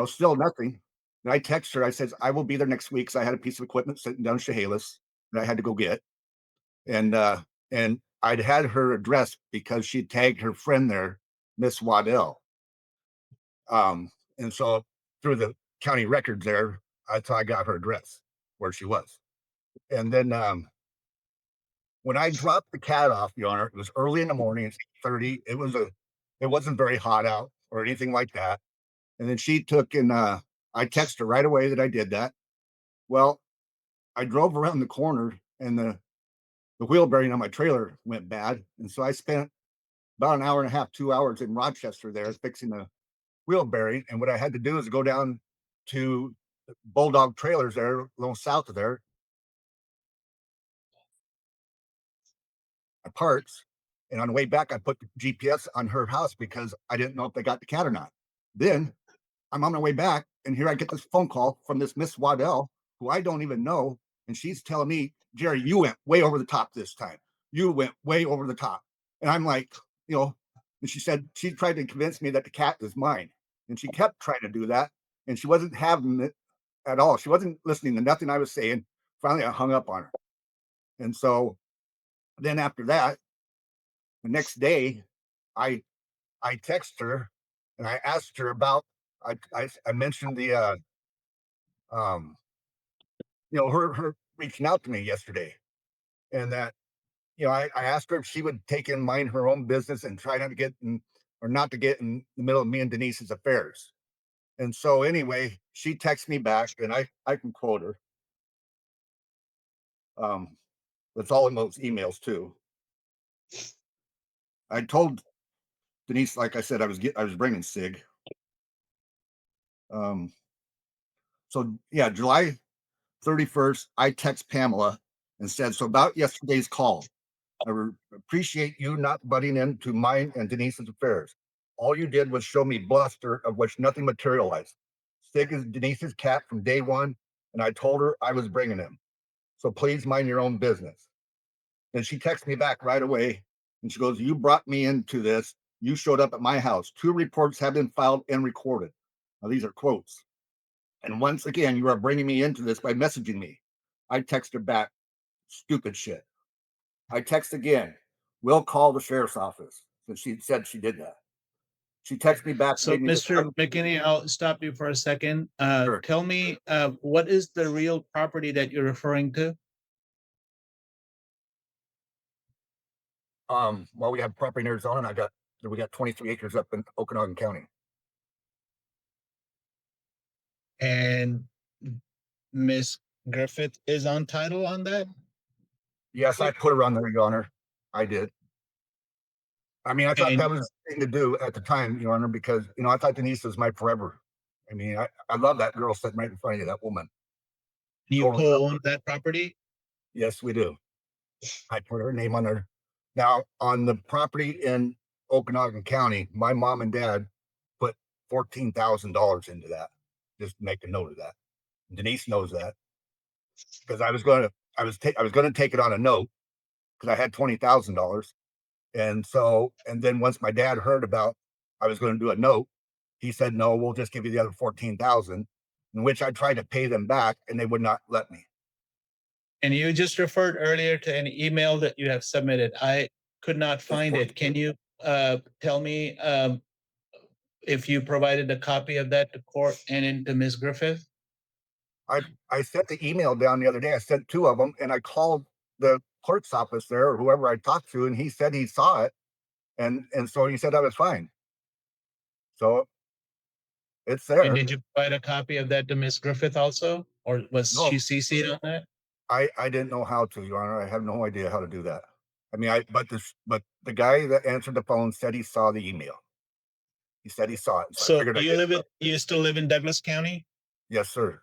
[SPEAKER 13] still nothing. And I text her, I says, I will be there next week. So I had a piece of equipment sitting down in Chehalis that I had to go get. And I'd had her address because she tagged her friend there, Miss Waddell. And so through the county records there, that's how I got her address where she was. And then when I dropped the cat off, Your Honor, it was early in the morning, it's 8:30. It wasn't very hot out or anything like that. And then she took and I texted her right away that I did that. Well, I drove around the corner and the wheel bearing on my trailer went bad. And so I spent about an hour and a half, 2 hours in Rochester there fixing the wheel bearing. And what I had to do is go down to Bulldog Trailers there, a little south of there, parts. And on the way back, I put the GPS on her house because I didn't know if they got the cat or not. Then I'm on my way back, and here I get this phone call from this Miss Waddell, who I don't even know. And she's telling me, Jerry, you went way over the top this time. You went way over the top. And I'm like, And she said she tried to convince me that the cat is mine. And she kept trying to do that. And she wasn't having it at all. She wasn't listening to nothing I was saying. Finally, I hung up on her. And so then after that, the next day, I text her and I asked her about I mentioned the um her reaching out to me yesterday, and that I asked her if she would take in mind her own business and try not to get in or not to get in the middle of me and Denise's affairs. And so anyway, she texts me back, and I can quote her. It's all in those emails too. I told Denise, like I said, I was bringing Sig. Um, so yeah, July 31st, I text Pamela and said, so about yesterday's call, I appreciate you not butting into mine and Denise's affairs. All you did was show me bluster of which nothing materialized. Sig is Denise's cat from day one, and I told her I was bringing him. So please mind your own business. And she texts me back right away, and she goes, you brought me into this. You showed up at my house. 2 reports have been filed and recorded. Now, these are quotes. And once again, you are bringing me into this by messaging me. I text her back, stupid shit. I text again, we'll call the sheriff's office. So she said she did that. She texted me back.
[SPEAKER 1] So, Mr. McKinney, I'll stop you for a second.
[SPEAKER 13] Sure.
[SPEAKER 1] Tell me, what is the real property that you're referring to?
[SPEAKER 13] Well, we have property in Arizona, and we got 23 acres up in Okanagan County.
[SPEAKER 1] And Miss Griffith is on title on that?
[SPEAKER 13] Yes, I put her on there, Your Honor. I did. I mean, I thought
[SPEAKER 1] And
[SPEAKER 13] that was the thing to do at the time, Your Honor, because I thought Denise was my forever. I mean, I love that girl sitting right in front of you, that woman.
[SPEAKER 1] you
[SPEAKER 13] Totally.
[SPEAKER 1] co-own that property?
[SPEAKER 13] Yes, we do. I put her name on there. Now, on the property in Okanagan County, my mom and dad put $14,000 into that. Just make a note of that. Denise knows that, because I was going to take it on a note because I had $20,000, and then once my dad heard about I was going to do a note, he said, no, we'll just give you the other 14,000, in which I tried to pay them back, and they would not let me.
[SPEAKER 1] And you just referred earlier to an email that you have submitted. I could not find it. Can you tell me if you provided a copy of that to court and into Ms. Griffith?
[SPEAKER 13] I sent the email down the other day. I sent 2 of them, and I called the clerk's office there, or whoever I talked to, and he said he saw it, and so he said I was fine. So it's
[SPEAKER 1] And
[SPEAKER 13] there.
[SPEAKER 1] did you provide a copy of that to Ms. Griffith also? Or was
[SPEAKER 13] No.
[SPEAKER 1] she CC'd on that?
[SPEAKER 13] I didn't know how to, Your Honor. I have no idea how to do that. I mean, but the guy that answered the phone said he saw the email. He said he saw it. So I
[SPEAKER 1] So
[SPEAKER 13] figured
[SPEAKER 1] you still live in Douglas County?
[SPEAKER 13] yes, sir.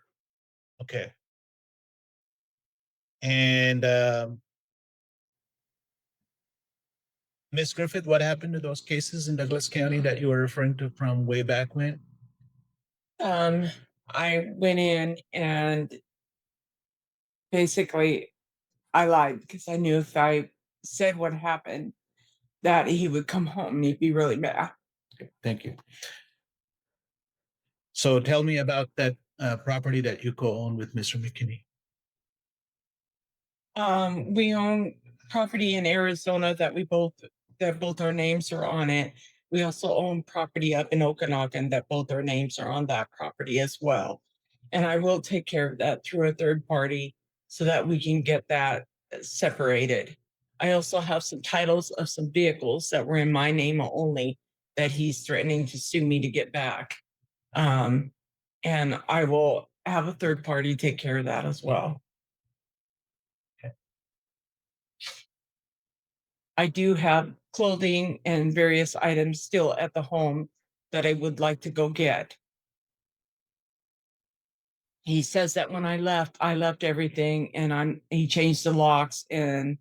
[SPEAKER 1] Okay. And Ms. Griffith, what happened to those cases in Douglas County that you were referring to from way back when?
[SPEAKER 12] I went in and basically I lied because I knew if I said what happened, that he would come home and he'd be really mad.
[SPEAKER 1] Okay, thank you. So tell me about that property that you co-own with Mr. McKinney.
[SPEAKER 12] We own property in Arizona that both our names are on it. We also own property up in Okanagan that both our names are on that property as well. And I will take care of that through a third party so that we can get that separated. I also have some titles of some vehicles that were in my name only that he's threatening to sue me to get back. And I will have a third party take care of that as well. I do have clothing and various items still at the home that I would like to go get. He says that when I left everything, and he changed the locks and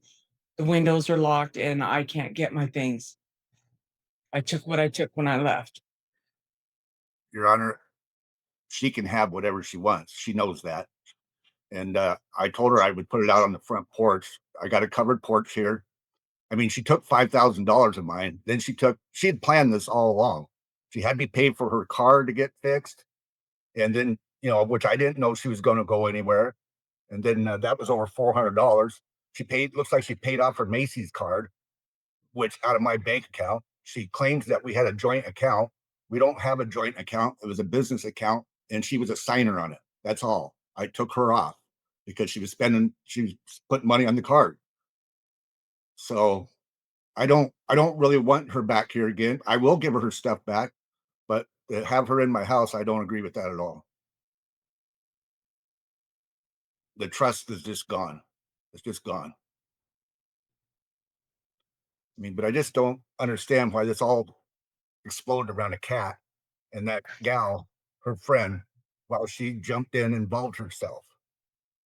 [SPEAKER 12] the windows are locked and I can't get my things. I took what I took when I left.
[SPEAKER 13] Your Honor, she can have whatever she wants. She knows that. And I told her I would put it out on the front porch. I got a covered porch here. I mean, she took $5,000 of mine. Then she had planned this all along. She had me pay for her car to get fixed. And then, which I didn't know she was going to go anywhere. And then that was over $400. Looks like she paid off her Macy's card, which out of my bank account. She claims that we had a joint account. We don't have a joint account. It was a business account, and she was a signer on it. That's all. I took her off because she was putting money on the card. So I don't really want her back here again. I will give her stuff back, but to have her in my house, I don't agree with that at all. The trust is just gone. It's just gone. I mean, but I just don't understand why this all exploded around a cat and that gal, her friend, while she jumped in and involved herself.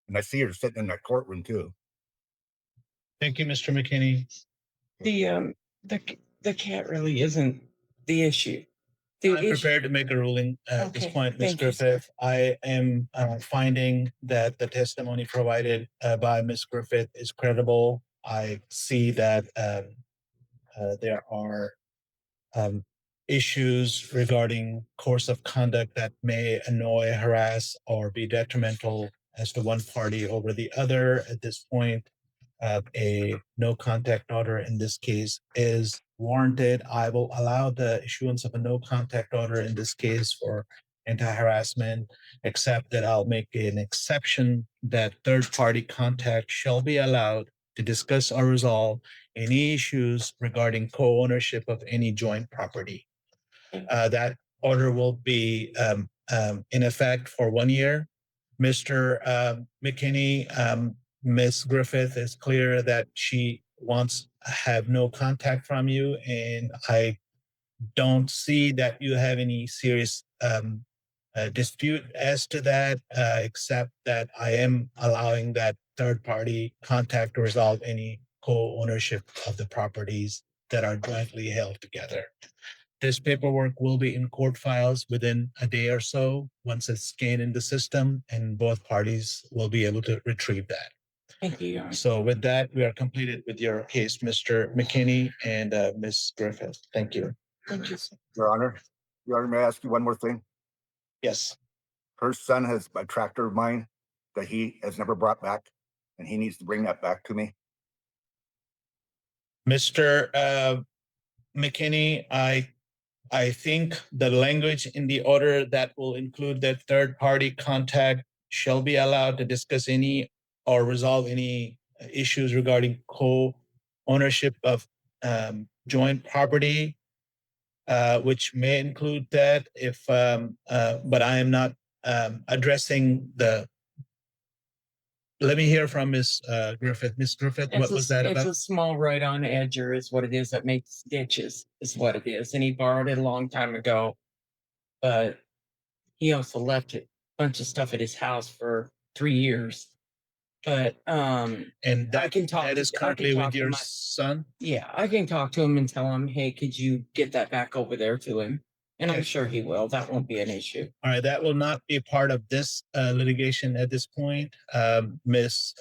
[SPEAKER 13] And I see her sitting in that courtroom too.
[SPEAKER 1] Thank you, Mr. McKinney.
[SPEAKER 12] The cat really isn't the issue.
[SPEAKER 1] I'm prepared to make a ruling at this point, Ms. Griffith. I am finding that the testimony provided by Ms. Griffith is credible. I see that there are issues regarding course of conduct that may annoy, harass, or be detrimental as to one party over the other. At this point, a no contact order in this case is warranted. I will allow the issuance of a no contact order in this case for anti-harassment, except that I'll make an exception that third party contact shall be allowed to discuss or resolve any issues regarding co-ownership of any joint property. That order will be in effect for 1 year. Mr. McKinney, Ms. Griffith is clear that she wants to have no contact from you, and I don't see that you have any serious dispute as to that, except that I am allowing that third party contact to resolve any co-ownership of the properties that are jointly held together. This paperwork will be in court files within a day or so once it's scanned in the system, and both parties will be able to retrieve that.
[SPEAKER 12] Thank you, Your Honor.
[SPEAKER 1] So with that, we are completed with your case, Mr. McKinney and Ms. Griffith. Thank you.
[SPEAKER 12] Thank you, sir.
[SPEAKER 13] Your Honor, may I ask you one more thing?
[SPEAKER 1] Yes.
[SPEAKER 13] Her son has a tractor of mine that he has never brought back, and he needs to bring that back to me.
[SPEAKER 1] Mr. McKinney, I think the language in the order that will include that third party contact shall be allowed to discuss any or resolve any issues regarding co-ownership of joint property, which may include that if, but I am not addressing let me hear from Ms. Griffith. Ms. Griffith, what was that about?
[SPEAKER 12] It's a small right-on edger is what it is that makes stitches is what it is. And he borrowed it a long time ago, but he also left a bunch of stuff at his house for 3 years. But
[SPEAKER 1] And that,
[SPEAKER 12] I can talk.
[SPEAKER 1] that is
[SPEAKER 12] I can
[SPEAKER 1] currently
[SPEAKER 12] talk
[SPEAKER 1] with
[SPEAKER 12] to
[SPEAKER 1] your
[SPEAKER 12] my-
[SPEAKER 1] son?
[SPEAKER 12] Yeah, I can talk to him and tell him, hey, could you get that back over there to him? And I'm
[SPEAKER 1] Okay.
[SPEAKER 12] sure he will. That won't be an issue.
[SPEAKER 1] All right, that will not be a part of this litigation at this point. Ms.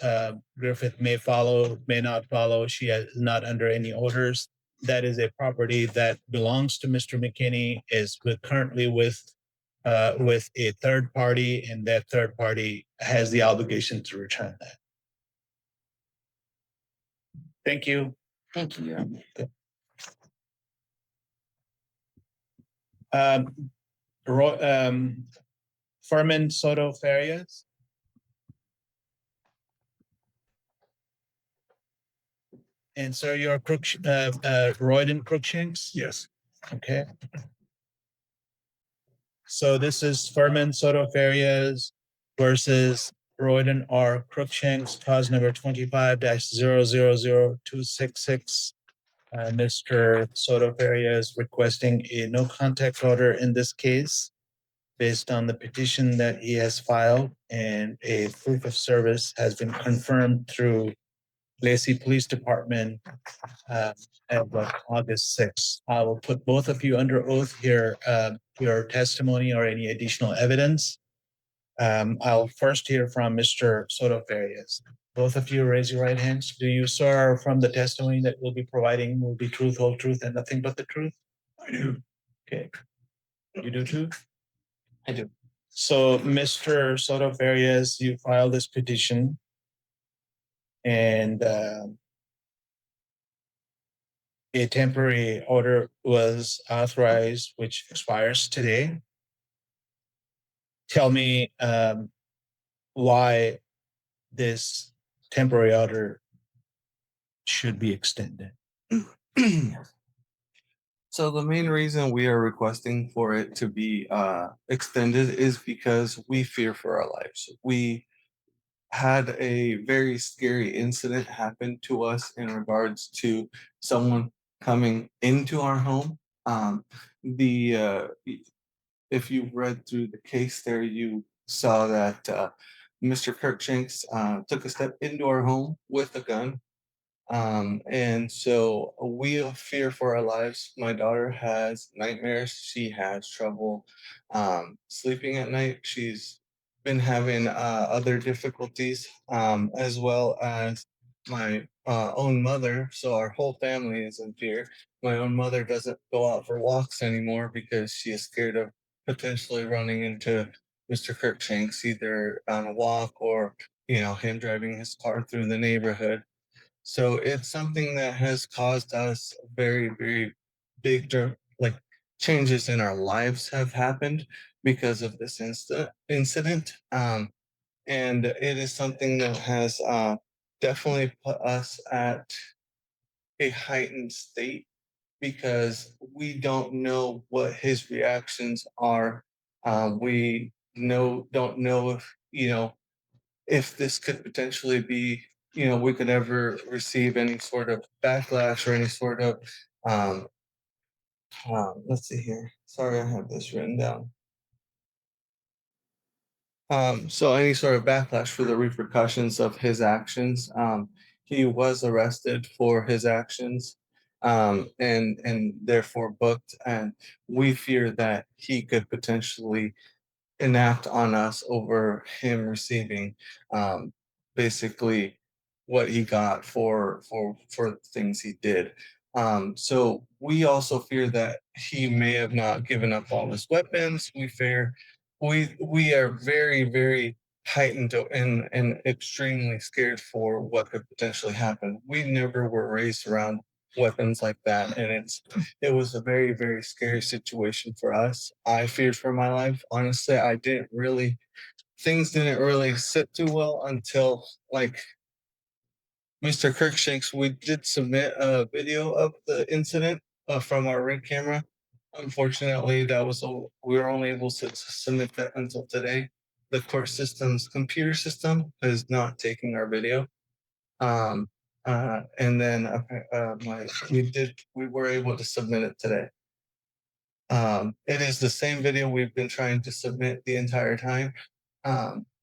[SPEAKER 1] Griffith may follow, may not follow. She is not under any orders. That is a property that belongs to Mr. McKinney, currently with a third party, and that third party has the obligation to return that. Thank you.
[SPEAKER 12] Thank you, Your Honor.
[SPEAKER 1] Furman Soto Farias. And sir, you're Royden Crookshanks? Yes. Okay. So this is Furman Soto Farias versus Royden R. Crookshanks, cause number 25-000266. Mr. Soto Farias requesting a no contact order in this case based on the petition that he has filed, and a proof of service has been confirmed through Lacey Police Department as of August 6th. I will put both of you under oath here, your testimony or any additional evidence. I'll first hear from Mr. Soto Farias. Both of you raise your right hands. Do you swear from the testimony that we'll be providing will be truth, whole truth, and nothing but the truth? I do. Okay. You do too?
[SPEAKER 3] I do.
[SPEAKER 1] So, Mr. Soto Farias, you filed this petition, and a temporary order was authorized, which expires today. Tell me why this temporary order should be extended.
[SPEAKER 14] So the main reason we are requesting for it to be extended is because we fear for our lives. We had a very scary incident happen to us in regards to someone coming into our home. If you read through the case there, you saw that Mr. Kirkshanks took a step into our home with a gun. And so we fear for our lives. My daughter has nightmares. She has trouble sleeping at night. She's been having other difficulties, as well as my own mother. So our whole family is in fear. My own mother doesn't go out for walks anymore because she is scared of potentially running into Mr. Kirkshanks, either on a walk or, him driving his car through the neighborhood. So it's something that has caused us very, very big, changes in our lives have happened because of this incident. And it is something that has definitely put us at a heightened state because we don't know what his reactions are. We don't know if this could potentially be, we could ever receive any sort of backlash or any sort of, um, let's see here. Sorry, I have this written down. So any sort of backlash for the repercussions of his actions. He was arrested for his actions, and therefore booked, and we fear that he could potentially enact on us over him receiving basically what he got for the things he did. So we also fear that he may have not given up all his weapons. We are very, very heightened and extremely scared for what could potentially happen. We never were raised around weapons like that, and it was a very, very scary situation for us. I feared for my life. Honestly, things didn't really sit too well until Mr. Kirkshanks. We did submit a video of the incident from our rig camera. Unfortunately, we were only able to submit that until today. The court system's computer system is not taking our video. And then we were able to submit it today. It is the same video we've been trying to submit the entire time,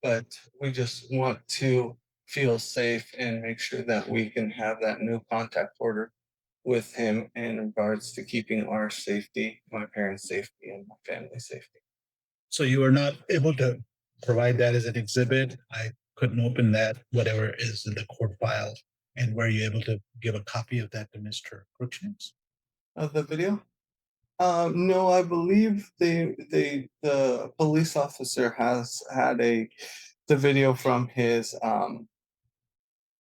[SPEAKER 14] but we just want to feel safe and make sure that we can have that no contact order with him in regards to keeping our safety, my parents' safety, and my family's safety.
[SPEAKER 1] So you were not able to provide that as an exhibit. I couldn't open that, whatever is in the court file. And were you able to give a copy of that to Mr. Crookshanks?
[SPEAKER 14] Of the video? No, I believe the police officer has had the video from his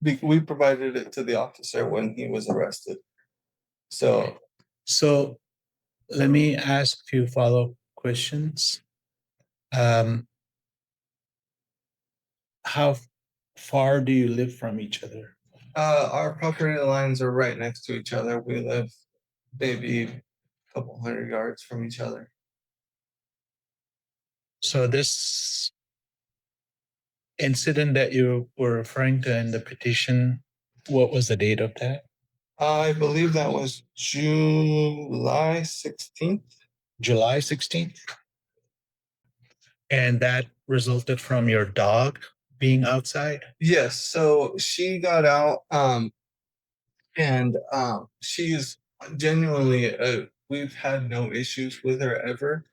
[SPEAKER 14] we provided it to the officer when he was arrested. So
[SPEAKER 1] let me ask a few follow-up questions. How far do you live from each other?
[SPEAKER 14] Our property lines are right next to each other. We live maybe a couple 100 yards from each other.
[SPEAKER 1] So this incident that you were referring to in the petition, what was the date of that?
[SPEAKER 14] I believe that was July 16th.
[SPEAKER 1] July 16th? And that resulted from your dog being outside?
[SPEAKER 14] Yes. So she got out, and she's genuinely, we've had no issues with her ever.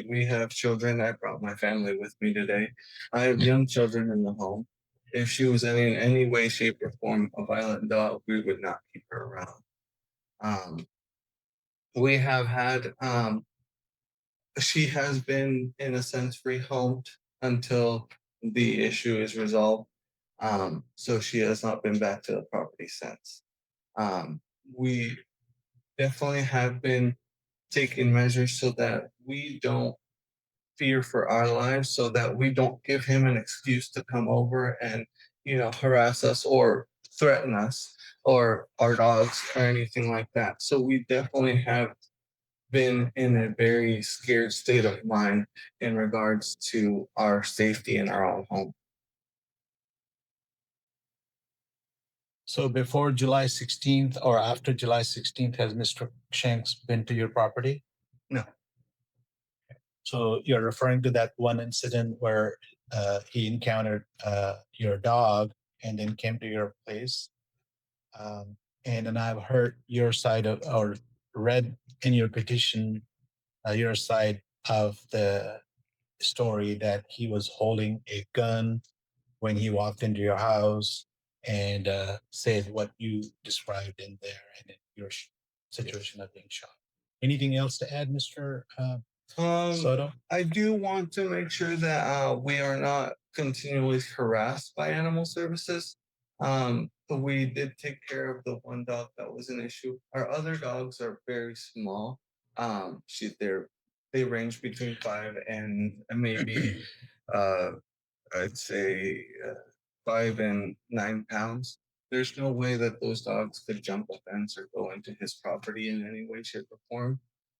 [SPEAKER 14] We have children. I brought my family with me today. I have young children in the home, if she was in any way, shape, or form a violent dog, we would not keep her around. We have had, she has been in a sense rehomed until the issue is resolved. So she has not been back to the property since. We definitely have been taking measures so that we don't fear for our lives, so that we don't give him an excuse to come over and, harass us or threaten us or our dogs or anything like that. So we definitely have been in a very scared state of mind in regards to our safety in our own home.
[SPEAKER 1] So before July 16th or after July 16th, has Mr. Shanks been to your property?
[SPEAKER 14] No.
[SPEAKER 1] So you're referring to that one incident where he encountered your dog and then came to your place. And then I've heard your side of, or read in your petition, your side of the story that he was holding a gun when he walked into your house and said what you described in there and in your situation of being shot. Anything else to add, Mr. Soto?
[SPEAKER 14] I do want to make sure that we are not continually harassed by animal services. But we did take care of the one dog that was an issue. Our other dogs are very small. They range between 5 and maybe I'd say 5 and 9 pounds. There's no way that those dogs could jump a fence or go into his property in any way, shape, or form.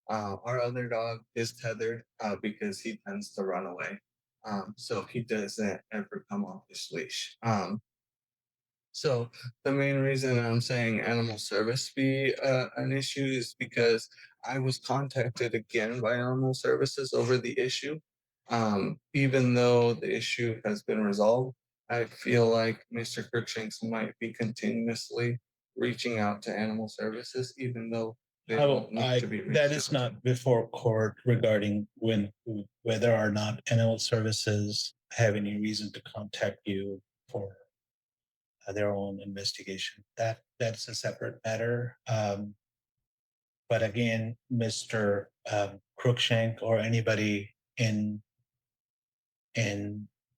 [SPEAKER 14] Our other dog is tethered because he tends to run away. So he doesn't ever come off his leash. So the main reason I'm saying animal service be an issue is because I was contacted again by animal services over the issue. Even though the issue has been resolved, I feel like Mr. Cruikshanks might be continuously reaching out to animal services, even though they don't need to be reached
[SPEAKER 1] that is
[SPEAKER 14] out.
[SPEAKER 1] not before court regarding whether or not animal services have any reason to contact you for their own investigation. That's a separate matter. But again, Mr. Cruikshank or anybody in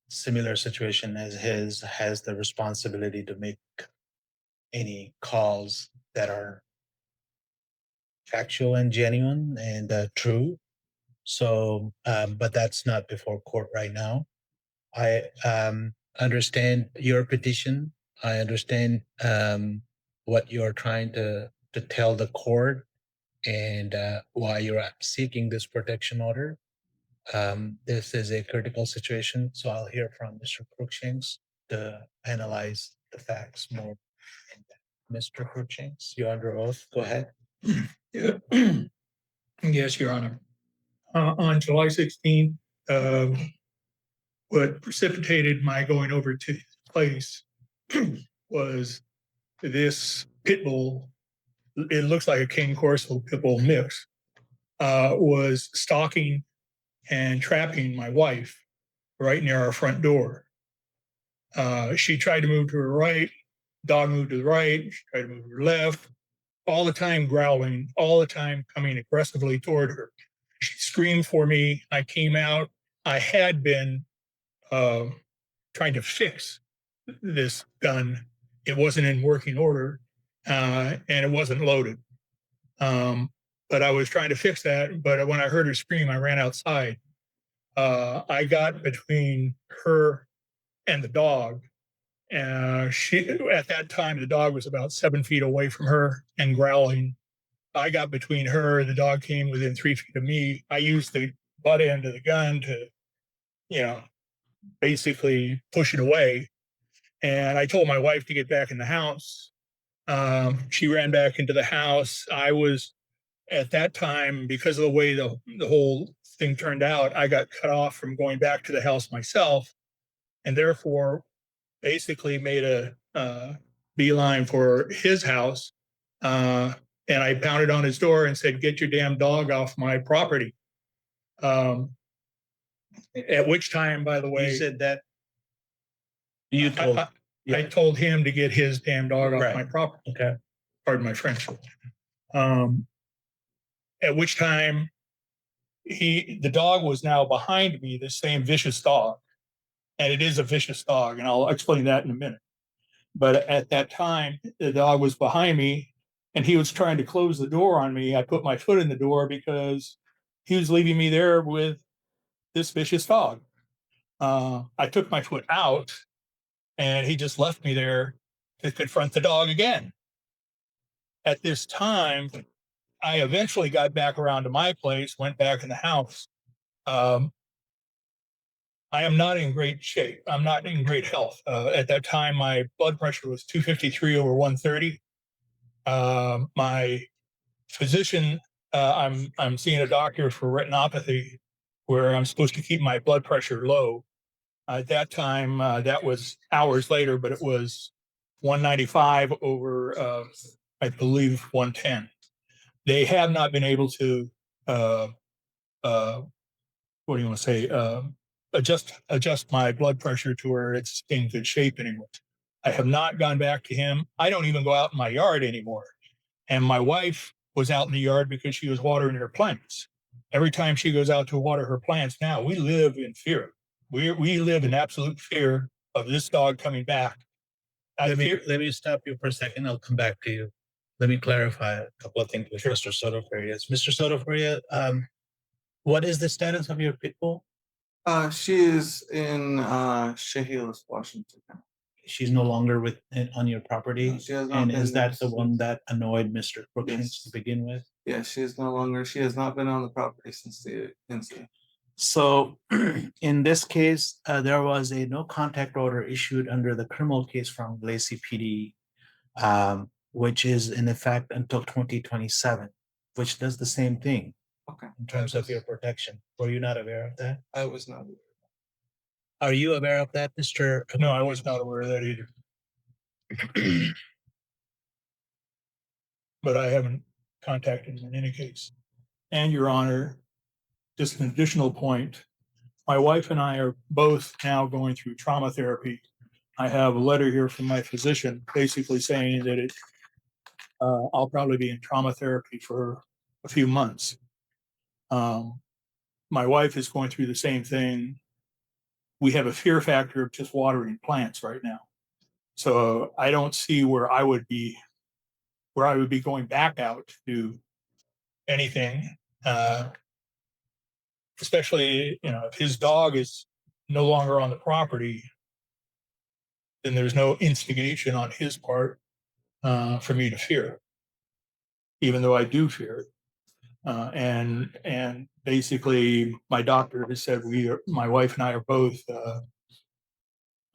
[SPEAKER 1] similar situation as his has the responsibility to make any calls that are factual and genuine and true. So, but that's not before court right now. I understand your petition. I understand what you're trying to tell the court and why you're seeking this protection order. This is a critical situation, so I'll hear from Mr. Cruikshanks to analyze the facts more. Mr. Cruikshanks, you're under oath. Go ahead.
[SPEAKER 15] Yeah. Yes, Your Honor. On July 16th, what precipitated my going over to his place was this pit bull. It looks like a King Corso pit bull mix. Was stalking and trapping my wife right near our front door. She tried to move to her right, dog moved to the right, she tried to move to her left, all the time growling, all the time coming aggressively toward her. She screamed for me. I came out. I had been trying to fix this gun. It wasn't in working order and it wasn't loaded. But I was trying to fix that. But when I heard her scream, I ran outside. I got between her and the dog. She, at that time, the dog was about 7 feet away from her and growling. I got between her. The dog came within 3 feet of me. I used the butt end of the gun to, basically push it away. And I told my wife to get back in the house. She ran back into the house. I was at that time, because of the way the whole thing turned out, I got cut off from going back to the house myself, and therefore basically made a beeline for his house. And I pounded on his door and said, "Get your damn dog off my property." At which time, by the way,
[SPEAKER 1] You said that You told.
[SPEAKER 15] I told him to get his damn dog off
[SPEAKER 1] Right.
[SPEAKER 15] my property.
[SPEAKER 1] Okay.
[SPEAKER 15] Pardon my French. At which time the dog was now behind me, the same vicious dog. And it is a vicious dog, and I'll explain that in a minute. But at that time, the dog was behind me and he was trying to close the door on me. I put my foot in the door because he was leaving me there with this vicious dog. I took my foot out and he just left me there to confront the dog again. At this time, I eventually got back around to my place, went back in the house. I am not in great shape. I'm not in great health. At that time, my blood pressure was 253 over 130. My physician, I'm seeing a doctor for retinopathy, where I'm supposed to keep my blood pressure low. At that time, that was hours later, but it was 195 over, I believe, 110. They have not been able to, what do you want to say, adjust my blood pressure to where it's in good shape anymore. I have not gone back to him. I don't even go out in my yard anymore. And my wife was out in the yard because she was watering her plants. Every time she goes out to water her plants now, we live in fear. We live in absolute fear of this dog coming back.
[SPEAKER 1] Let me stop you for a second. I'll come back to you. Let me clarify a couple of things with Mr. Soto-Farias. Mr. Soto-Farias, what is the status of your pit bull?
[SPEAKER 14] She is in Chehalis, Washington.
[SPEAKER 1] She's no longer on your property.
[SPEAKER 14] No, she has not
[SPEAKER 1] and
[SPEAKER 14] been
[SPEAKER 1] is
[SPEAKER 14] there
[SPEAKER 1] that the one that annoyed Mr. Crookshanks to begin with?
[SPEAKER 14] Yeah, she is no longer. She has not been on the property since the incident.
[SPEAKER 1] So in this case, there was a no contact order issued under the criminal case from Lacey PD, which is in effect until 2027, which does the same thing.
[SPEAKER 14] Okay.
[SPEAKER 1] In terms of your protection. Were you not aware of that?
[SPEAKER 14] I was not aware.
[SPEAKER 1] Are you aware of that, Mr.?
[SPEAKER 15] No, I was not aware of that either. But I haven't contacted him in any case. And Your Honor, just an additional point, my wife and I are both now going through trauma therapy. I have a letter here from my physician basically saying that I'll probably be in trauma therapy for a few months. My wife is going through the same thing. We have a fear factor of just watering plants right now. So I don't see where I would be going back out to do anything. Especially, if his dog is no longer on the property, then there's no instigation on his part for me to fear, even though I do fear it. And basically, my doctor has said my wife and I are both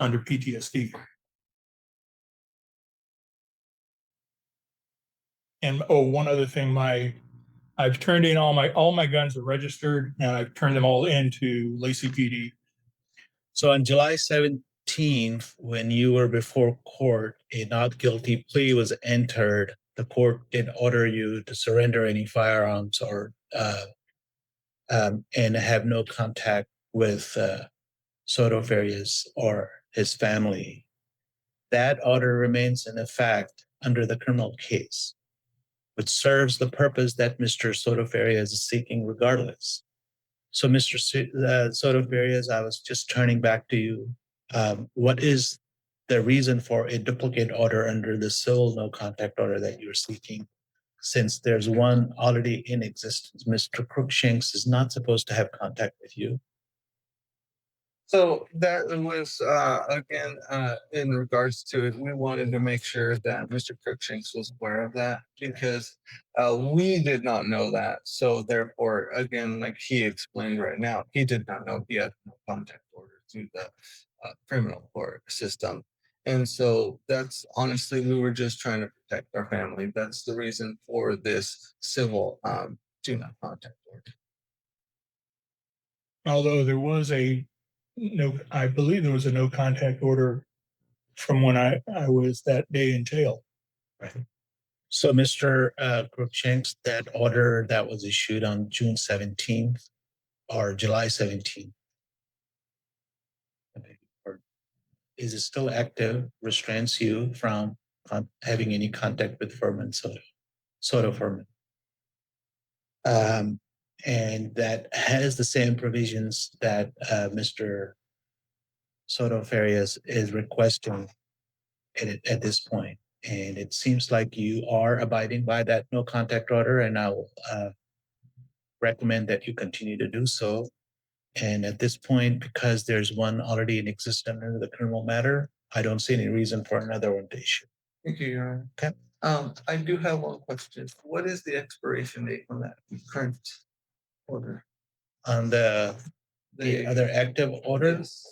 [SPEAKER 15] under PTSD. And one other thing, I've turned in all my guns are registered, and I've turned them all into Lacey PD.
[SPEAKER 1] So on July 17th, when you were before court, a not guilty plea was entered. The court did order you to surrender any firearms or and have no contact with Soto-Farias or his family. That order remains in effect under the criminal case, which serves the purpose that Mr. Soto-Farias is seeking regardless. So, Mr. Soto-Farias, I was just turning back to you. What is the reason for a duplicate order under the civil no contact order that you're seeking? Since there's one already in existence, Mr. Crookshanks is not supposed to have contact with you.
[SPEAKER 14] So that was again in regards to it. We wanted to make sure that Mr. Crookshanks was aware of that because we did not know that. So therefore, again, like he explained right now, he did not know he had no contact order through the criminal court system. And so that's honestly, we were just trying to protect our family. That's the reason for this civil do not contact order.
[SPEAKER 15] Although there was I believe there was a no contact order from when I was that day in jail.
[SPEAKER 1] Right. So, Mr. Crookshanks, that order that was issued on June 17th or July 17th, is still active, restrains you from having any contact with Furman Soto Furman. And that has the same provisions that Mr. Soto Farias is requesting at this point. And it seems like you are abiding by that no contact order, and I will recommend that you continue to do so. And at this point, because there's one already in existence under the criminal matter, I don't see any reason for another one to issue.
[SPEAKER 14] Thank you, Your Honor.
[SPEAKER 1] Okay.
[SPEAKER 14] I do have one question. What is the expiration date on that current order?
[SPEAKER 1] On the other active order,
[SPEAKER 14] Yes.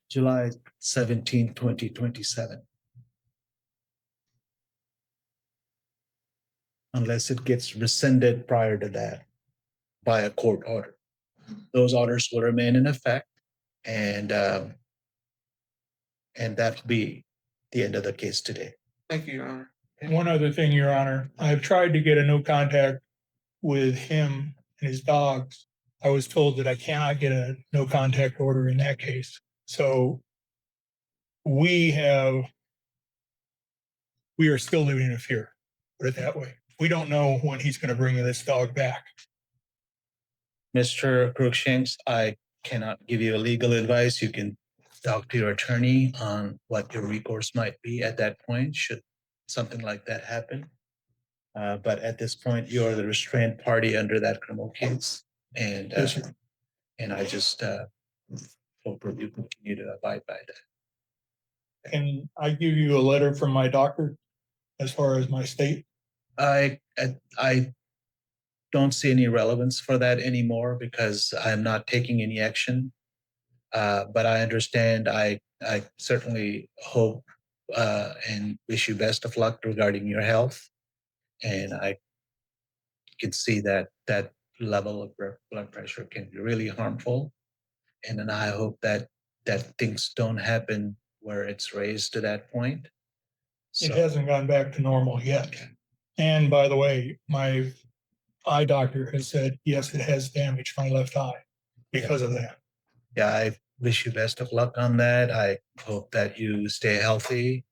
[SPEAKER 1] July 17, 2027. Unless it gets rescinded prior to that by a court order. Those orders will remain in effect, and that'll be the end of the case today.
[SPEAKER 14] Thank you, Your Honor.
[SPEAKER 15] One other thing, Your Honor, I've tried to get a no contact with him and his dogs. I was told that I cannot get a no contact order in that case. So we are still living in fear, put it that way. We don't know when he's going to bring this dog back.
[SPEAKER 1] Mr. Crookshanks, I cannot give you a legal advice. You can talk to your attorney on what your recourse might be at that point, should something like that happen. But at this point, you're the restrained party under that criminal case. And I just hope you continue to abide by that.
[SPEAKER 15] Can I give you a letter from my doctor as far as my state?
[SPEAKER 1] I don't see any relevance for that anymore because I'm not taking any action. But I understand. I certainly hope and wish you best of luck regarding your health. And I can see that that level of blood pressure can be really harmful. And then I hope that things don't happen where it's raised to that point.
[SPEAKER 15] It hasn't gone back to normal yet. And by the way, my eye doctor has said, yes, it has damaged my left eye because of that.
[SPEAKER 1] Yeah, I wish you best of luck on that. I hope that you stay healthy,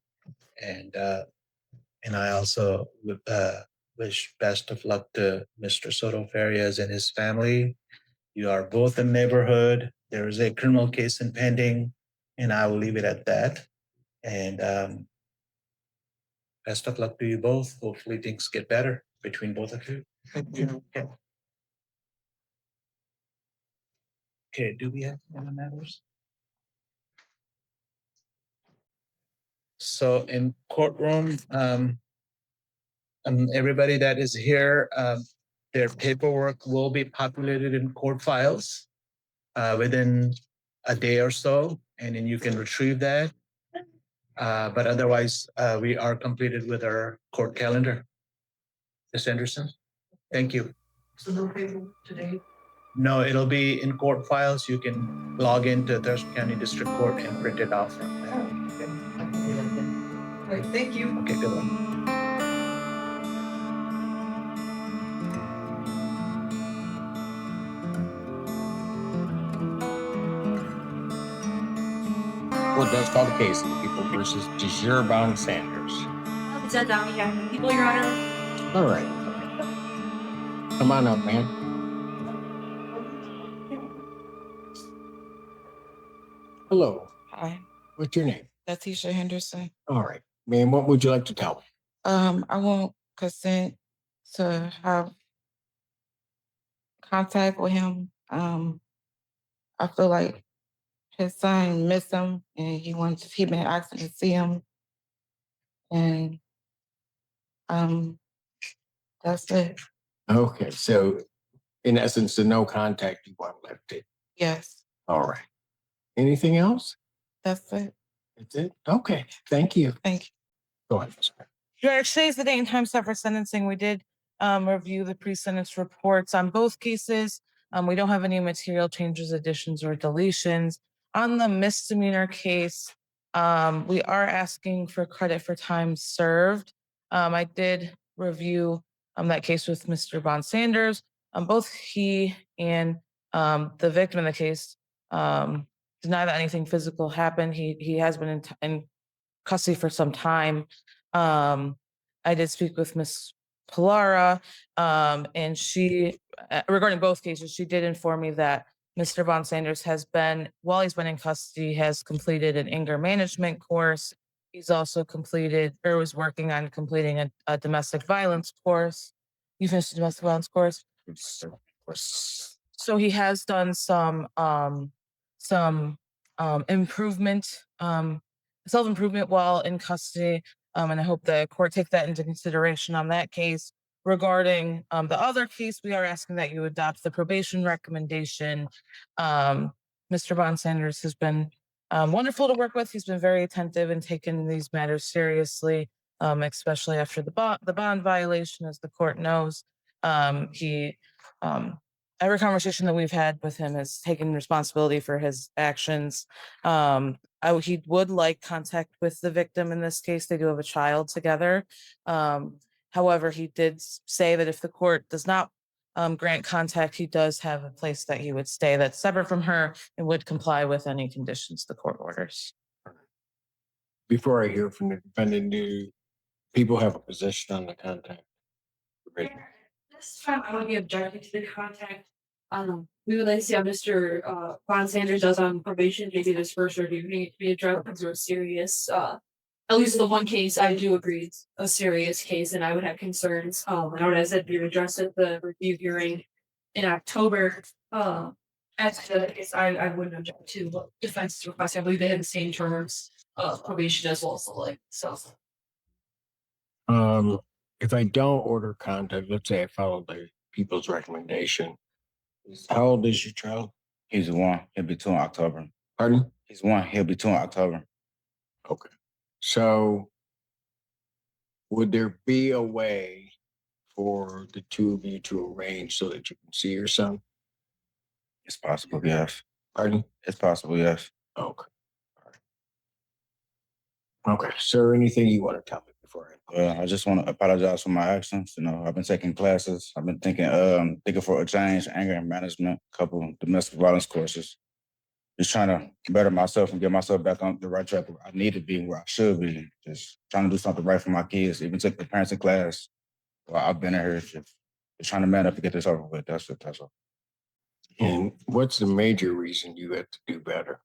[SPEAKER 1] and I also wish best of luck to Mr. Soto Farias and his family. You are both in the neighborhood. There is a criminal case impending, and I will leave it at that. And best of luck to you both. Hopefully things get better between both of you.
[SPEAKER 14] Thank you.
[SPEAKER 1] Okay, do we have any matters? So in courtroom, everybody that is here, their paperwork will be populated in court files within a day or so, and then you can retrieve that. But otherwise, we are completed with our court calendar. Ms. Anderson, thank you.
[SPEAKER 8] So no paperwork today?
[SPEAKER 1] No, it'll be in court files. You can log into Thurston County District Court and print it off from there.
[SPEAKER 8] I can do that then. All right, thank you.
[SPEAKER 1] Okay, good one.
[SPEAKER 16] Court does call the case of the people versus Desiree Sanders.
[SPEAKER 17] It's a down here. People, Your Honor.
[SPEAKER 16] All right. Come on up, man. Hello.
[SPEAKER 18] Hi,
[SPEAKER 16] What's your name?
[SPEAKER 18] Letitia Henderson.
[SPEAKER 16] All right. Ma'am, what would you like to tell me?
[SPEAKER 18] I want consent to have contact with him. I feel like his son missed him and he been asking to see him. And that's it.
[SPEAKER 16] Okay. So in essence, the no contact you want left it.
[SPEAKER 18] Yes,
[SPEAKER 16] All right. Anything else?
[SPEAKER 18] that's it.
[SPEAKER 16] That's it? Okay. Thank you.
[SPEAKER 18] Thank you.
[SPEAKER 16] Go ahead. Ms. Beck.
[SPEAKER 18] Your Honor, today's the date and time set for sentencing. We did review the pre-sentence reports on both cases. We don't have any material changes, additions, or deletions. On the misdemeanor case, we are asking for credit for time served. I did review that case with Mr. Von Sanders. Both he and The victim in the case denied that anything physical happened. He has been in custody for some time. I did speak with Miss Pilara, and she, regarding both cases, she did inform me that Mr. Von Sanders has been, while he's been in custody, has completed an anger management course. He's also completed or was working on completing a domestic violence course. You finished the domestic violence course? So he has done some improvement, self-improvement while in custody. And I hope the court take that into consideration on that case. Regarding the other case, we are asking that you adopt the probation recommendation. Mr. Von Sanders has been wonderful to work with. He's been very attentive and taken these matters seriously, especially after the bond violation, as the court knows. Every conversation that we've had with him has taken responsibility for his actions. He would like contact with the victim in this case. They do have a child together. However, he did say that if the court does not grant contact, he does have a place that he would stay that's separate from her and would comply with any conditions the court orders.
[SPEAKER 16] Before I hear from the defendant, do people have a position on the contact? Right.
[SPEAKER 17] This time I would be objecting to the contact. We would like to see how Mr. Von Sanders does on probation. Maybe this first review need to be addressed or serious. At least the one case I do agree it's a serious case, and I would have concerns. And I would have said be addressed at the review hearing in October. As to the case, I wouldn't object to defense request. I believe they had the same terms of probation as well as the like. So.
[SPEAKER 16] If I don't order contact, let's say I follow the people's recommendation. How old is your child?
[SPEAKER 19] He's 1. He'll be 2 in October.
[SPEAKER 16] Pardon?
[SPEAKER 19] He's 1. He'll be 2 in October.
[SPEAKER 16] Okay. So would there be a way for the two of you to arrange so that you can see your son?
[SPEAKER 19] It's possible, yes.
[SPEAKER 16] Pardon?
[SPEAKER 19] It's possible, yes.
[SPEAKER 16] Okay. All right. Okay. Sir, anything you want to tell me before
[SPEAKER 19] I just want to apologize for my actions. I've been taking classes. I've been thinking for a change, anger management, a couple of domestic violence courses. Just trying to better myself and get myself back on the right track where I need to be, where I should be. Just trying to do something right for my kids. Even took the parenting class while I've been in here. Just trying to man up to get this over with. That's it. That's all.
[SPEAKER 16] And what's the major reason you have to do better?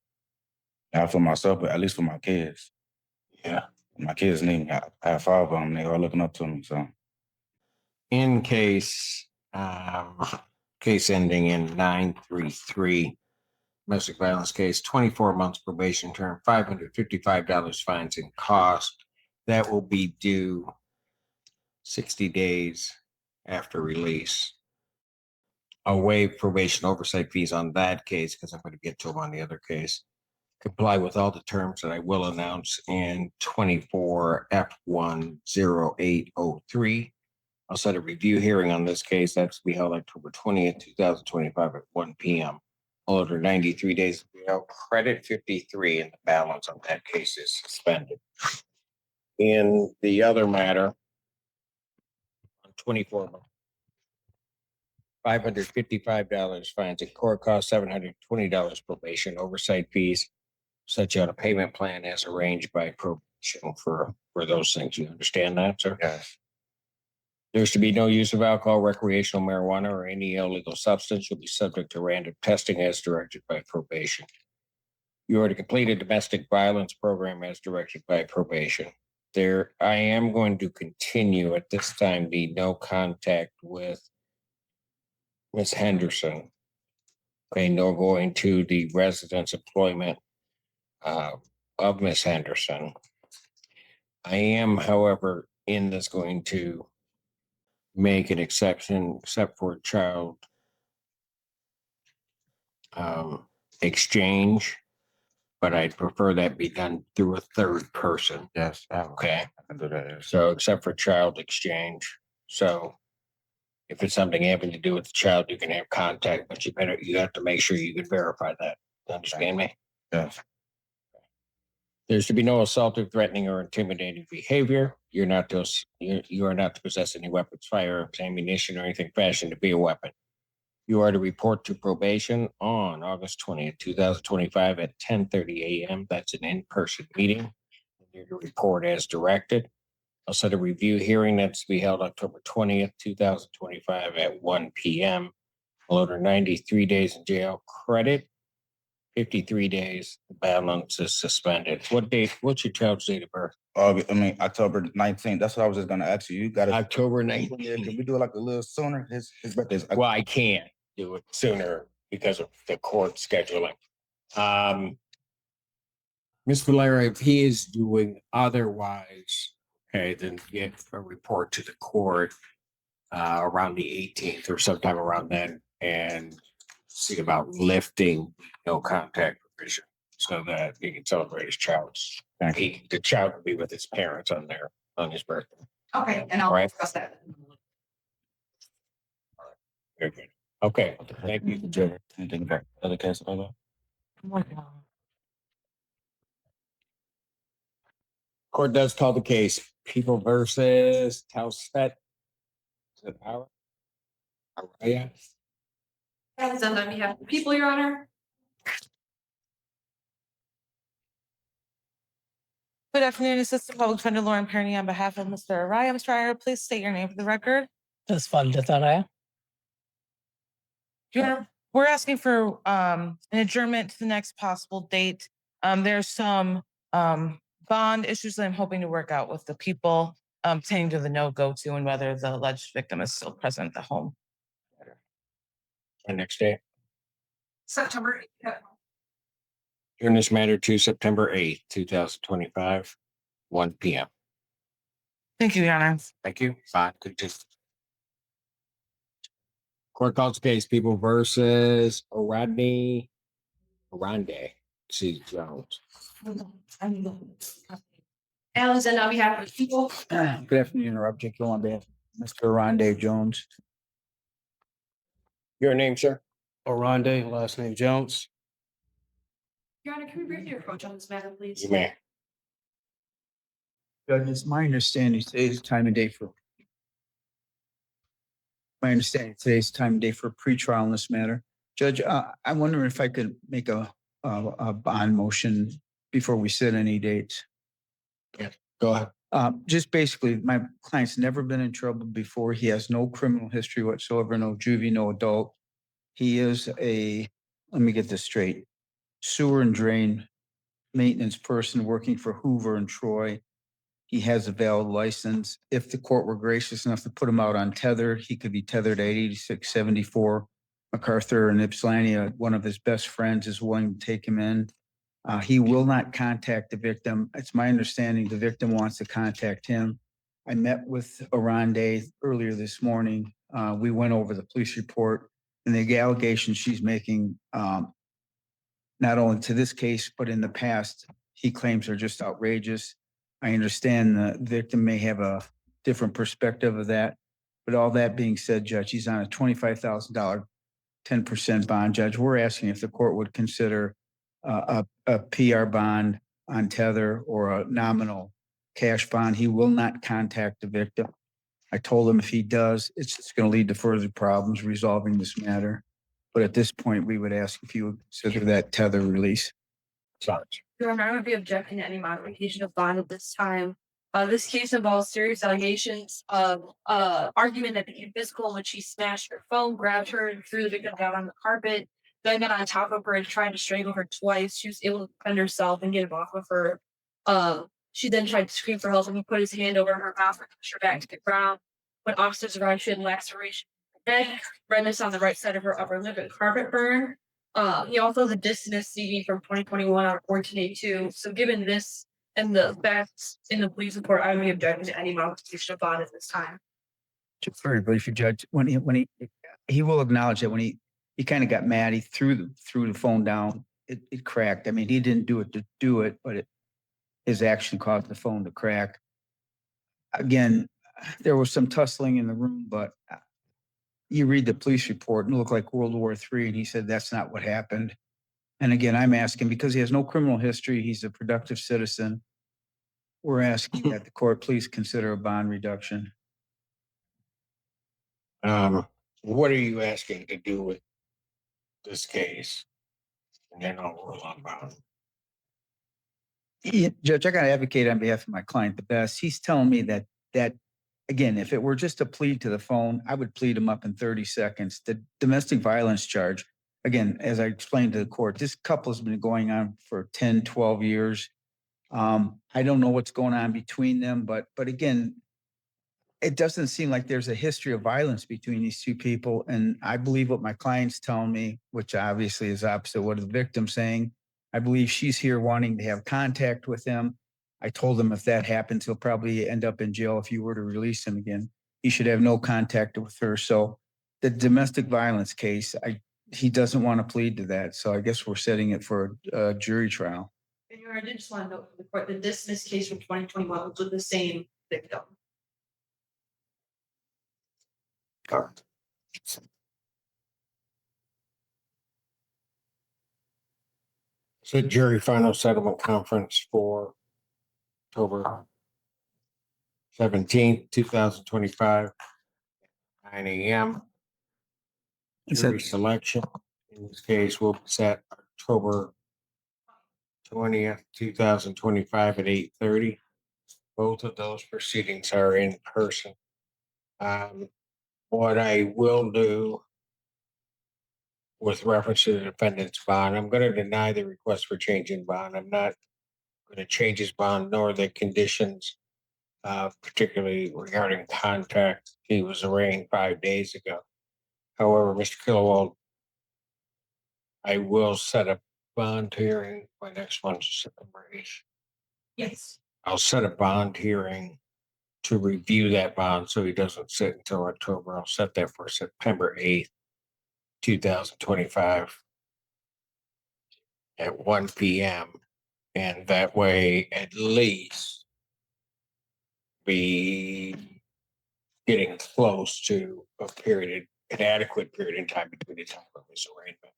[SPEAKER 19] Not for myself, but at least for my kids.
[SPEAKER 16] Yeah.
[SPEAKER 19] My kids need me. I have 5 of them. They are looking up to me. So,
[SPEAKER 16] in case ending in 933, domestic violence case, 24 months probation term, $555 fines and cost. That will be due 60 days after release. I'll waive probation oversight fees on that case because I'm going to get to them on the other case. Comply with all the terms that I will announce in 24 F10803. I'll set a review hearing on this case. That's to be held October 20th, 2025 at 1 p.m. I'll order 93 days of bail, credit 53, and the balance on that case is suspended. In the other matter, on 24 months, $555 fines and court costs, $720 probation oversight fees. Set you on a payment plan as arranged by probation for those things. You understand that, sir?
[SPEAKER 19] yes.
[SPEAKER 16] There's to be no use of alcohol, recreational marijuana, or any illegal substance. You'll be subject to random testing as directed by probation. You are to complete a domestic violence program as directed by probation. I am going to continue at this time the no contact with Ms. Henderson. Okay, no going to the residence employment of Ms. Henderson. I am, however, in this going to make an exception except for child exchange, but I'd prefer that be done through a third person.
[SPEAKER 19] Yes.
[SPEAKER 16] Okay.
[SPEAKER 19] I can do that. Yes.
[SPEAKER 16] So except for child exchange. So if it's something having to do with the child, you can have contact, but you have to make sure you can verify that. Understand me?
[SPEAKER 19] Yes.
[SPEAKER 16] There's to be no assaultive, threatening, or intimidating behavior. You are not to possess any weapons, firearms, ammunition, or anything fashioned to be a weapon. You are to report to probation on August 20th, 2025 at 10:30 a.m. That's an in-person meeting. You're to report as directed. I'll set a review hearing that's to be held October 20th, 2025 at 1 p.m. I'll order 93 days in jail credit, 53 days. The balance is suspended. What's your child's date of birth?
[SPEAKER 19] October 19th. That's what I was just gonna ask you. You got
[SPEAKER 16] October 19th.
[SPEAKER 19] Can we do it like a little sooner? His birthday's
[SPEAKER 16] Well, I can't do it sooner because of the court scheduling. Ms. Valera, if he is doing otherwise, okay, then get a report to the court around the 18th or sometime around then and see about lifting no contact provision so that he can celebrate his child's. The child will be with his parents on his birthday.
[SPEAKER 6] Okay, and I'll
[SPEAKER 16] All right.
[SPEAKER 6] discuss that.
[SPEAKER 16] Very good. Okay, thank you.
[SPEAKER 19] Anything about other case?
[SPEAKER 16] Court does call the case People versus Telstet. Is it our? Yeah.
[SPEAKER 17] And then on behalf of the people, Your Honor.
[SPEAKER 18] Good afternoon, Assistant Public Defender Lauren Perny on behalf of Mr. Araya. Mr. Araya, please state your name for the record.
[SPEAKER 20] That's fun, Araya.
[SPEAKER 18] We're asking for an adjournment to the next possible date. There's some bond issues that I'm hoping to work out with the people pertaining to the no-go to and whether the alleged victim is still present at the home.
[SPEAKER 16] And next day.
[SPEAKER 6] September 8th.
[SPEAKER 16] During this matter to September 8th, 2025, 1 p.m.
[SPEAKER 18] Thank you, Your Honor.
[SPEAKER 16] Thank you. Fine. Court calls the case People versus Arande C. Jones.
[SPEAKER 17] Allison, on behalf of the people.
[SPEAKER 20] Good afternoon, Interrupt Jake Hill on behalf of Mr. Rondé Jones.
[SPEAKER 16] Your name, sir?
[SPEAKER 20] Orande, last name Jones.
[SPEAKER 17] Your Honor, can we briefly approach on this matter, please?
[SPEAKER 16] You may.
[SPEAKER 20] Judge, it's my understanding today's time and day for pretrial in this matter. Judge, I'm wondering if I could make a bond motion before we set any dates.
[SPEAKER 16] Yeah, go ahead.
[SPEAKER 20] Just basically, my client's never been in trouble before. He has no criminal history whatsoever, no juvie, no adult. He is let me get this straight, sewer and drain maintenance person working for Hoover and Troy. He has a valid license. If the court were gracious enough to put him out on tether, he could be tethered at 8674 MacArthur and Ypsilanti. One of his best friends is willing to take him in. He will not contact the victim. It's my understanding the victim wants to contact him. I met with Arande earlier this morning. We went over the police report and the allegations she's making, not only to this case, but in the past, he claims are just outrageous. I understand the victim may have a different perspective of that. But all that being said, Judge, he's on a $25,000, 10% bond. Judge, we're asking if the court would consider a PR bond on tether or a nominal cash bond. He will not contact the victim. I told him if he does, it's going to lead to further problems resolving this matter. But at this point, we would ask if you would consider that tether release.
[SPEAKER 17] Your Honor, I would be objecting to any modification of bond at this time. This case involves serious allegations of argument that became physical when she smashed her phone, grabbed her, and threw the victim down on the carpet, then got on top of her and tried to strangle her twice. She was able to defend herself and get him off of her. She then tried to scream for help, and he put his hand over her mouth and pushed her back to the ground. When officers arrived, she had laceration in her neck, redness on the right side of her upper lip, and carpet burn. He also has a dismissed CD from 2021 out of 1482. So given this and the facts in the police report, I would be objecting to any modification of bond at this time.
[SPEAKER 20] Just very briefly, Judge, when he will acknowledge that when he kind of got mad, he threw the phone down. It cracked. I mean, he didn't do it to do it, but his action caused the phone to crack. Again, there was some tussling in the room, but you read the police report and it looked like World War III, and he said that's not what happened. And again, I'm asking because he has no criminal history, he's a productive citizen. We're asking that the court please consider a bond reduction.
[SPEAKER 16] What are you asking to do with this case? And then I'll rule on bond.
[SPEAKER 20] Yeah, Judge, I got to advocate on behalf of my client the best. He's telling me that again, if it were just a plea to the phone, I would plead him up in 30 seconds. The domestic violence charge, again, as I explained to the court, this couple has been going on for 10, 12 years. I don't know what's going on between them, but again, it doesn't seem like there's a history of violence between these two people. And I believe what my client's telling me, which obviously is opposite what the victim's saying. I believe she's here wanting to have contact with him. I told him if that happens, he'll probably end up in jail if you were to release him again. He should have no contact with her. So the domestic violence case, he doesn't want to plead to that. So I guess we're setting it for a jury trial.
[SPEAKER 17] And I did just want to note for the court that this case from 2021 was with the same victim.
[SPEAKER 16] So jury final settlement conference for October 17th, 2025, 9 a.m. Jury selection in this case will be set October 20th, 2025 at 8:30. Both of those proceedings are in person. What I will do with reference to the defendant's bond, I'm going to deny the request for change in bond. I'm not going to change his bond nor the conditions, particularly regarding contact. He was arraigned 5 days ago. However, Mr. Killowald, I will set a bond hearing. My next one's September 8th.
[SPEAKER 17] Yes.
[SPEAKER 16] I'll set a bond hearing to review that bond so he doesn't sit until October. I'll set that for September 8th, 2025 at 1 p.m. And that way, at least be getting close to an adequate period in time between the time of his arraignment.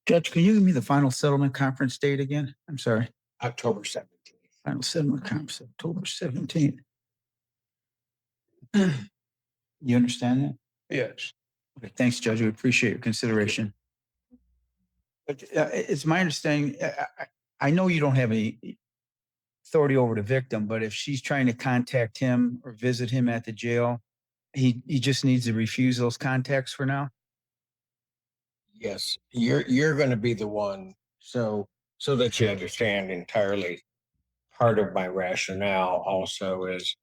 [SPEAKER 20] Judge, can you give me the final settlement conference date again? I'm sorry.
[SPEAKER 16] October 17th.
[SPEAKER 20] Final settlement conference, October 17th. You understand that?
[SPEAKER 15] Yes.
[SPEAKER 20] Okay, thanks, Judge. We appreciate your consideration. But it's my understanding, I know you don't have any authority over the victim, but if she's trying to contact him or visit him at the jail, he just needs to refuse those contacts for now.
[SPEAKER 16] Yes, you're going to be the one. So that you understand entirely, part of my rationale also is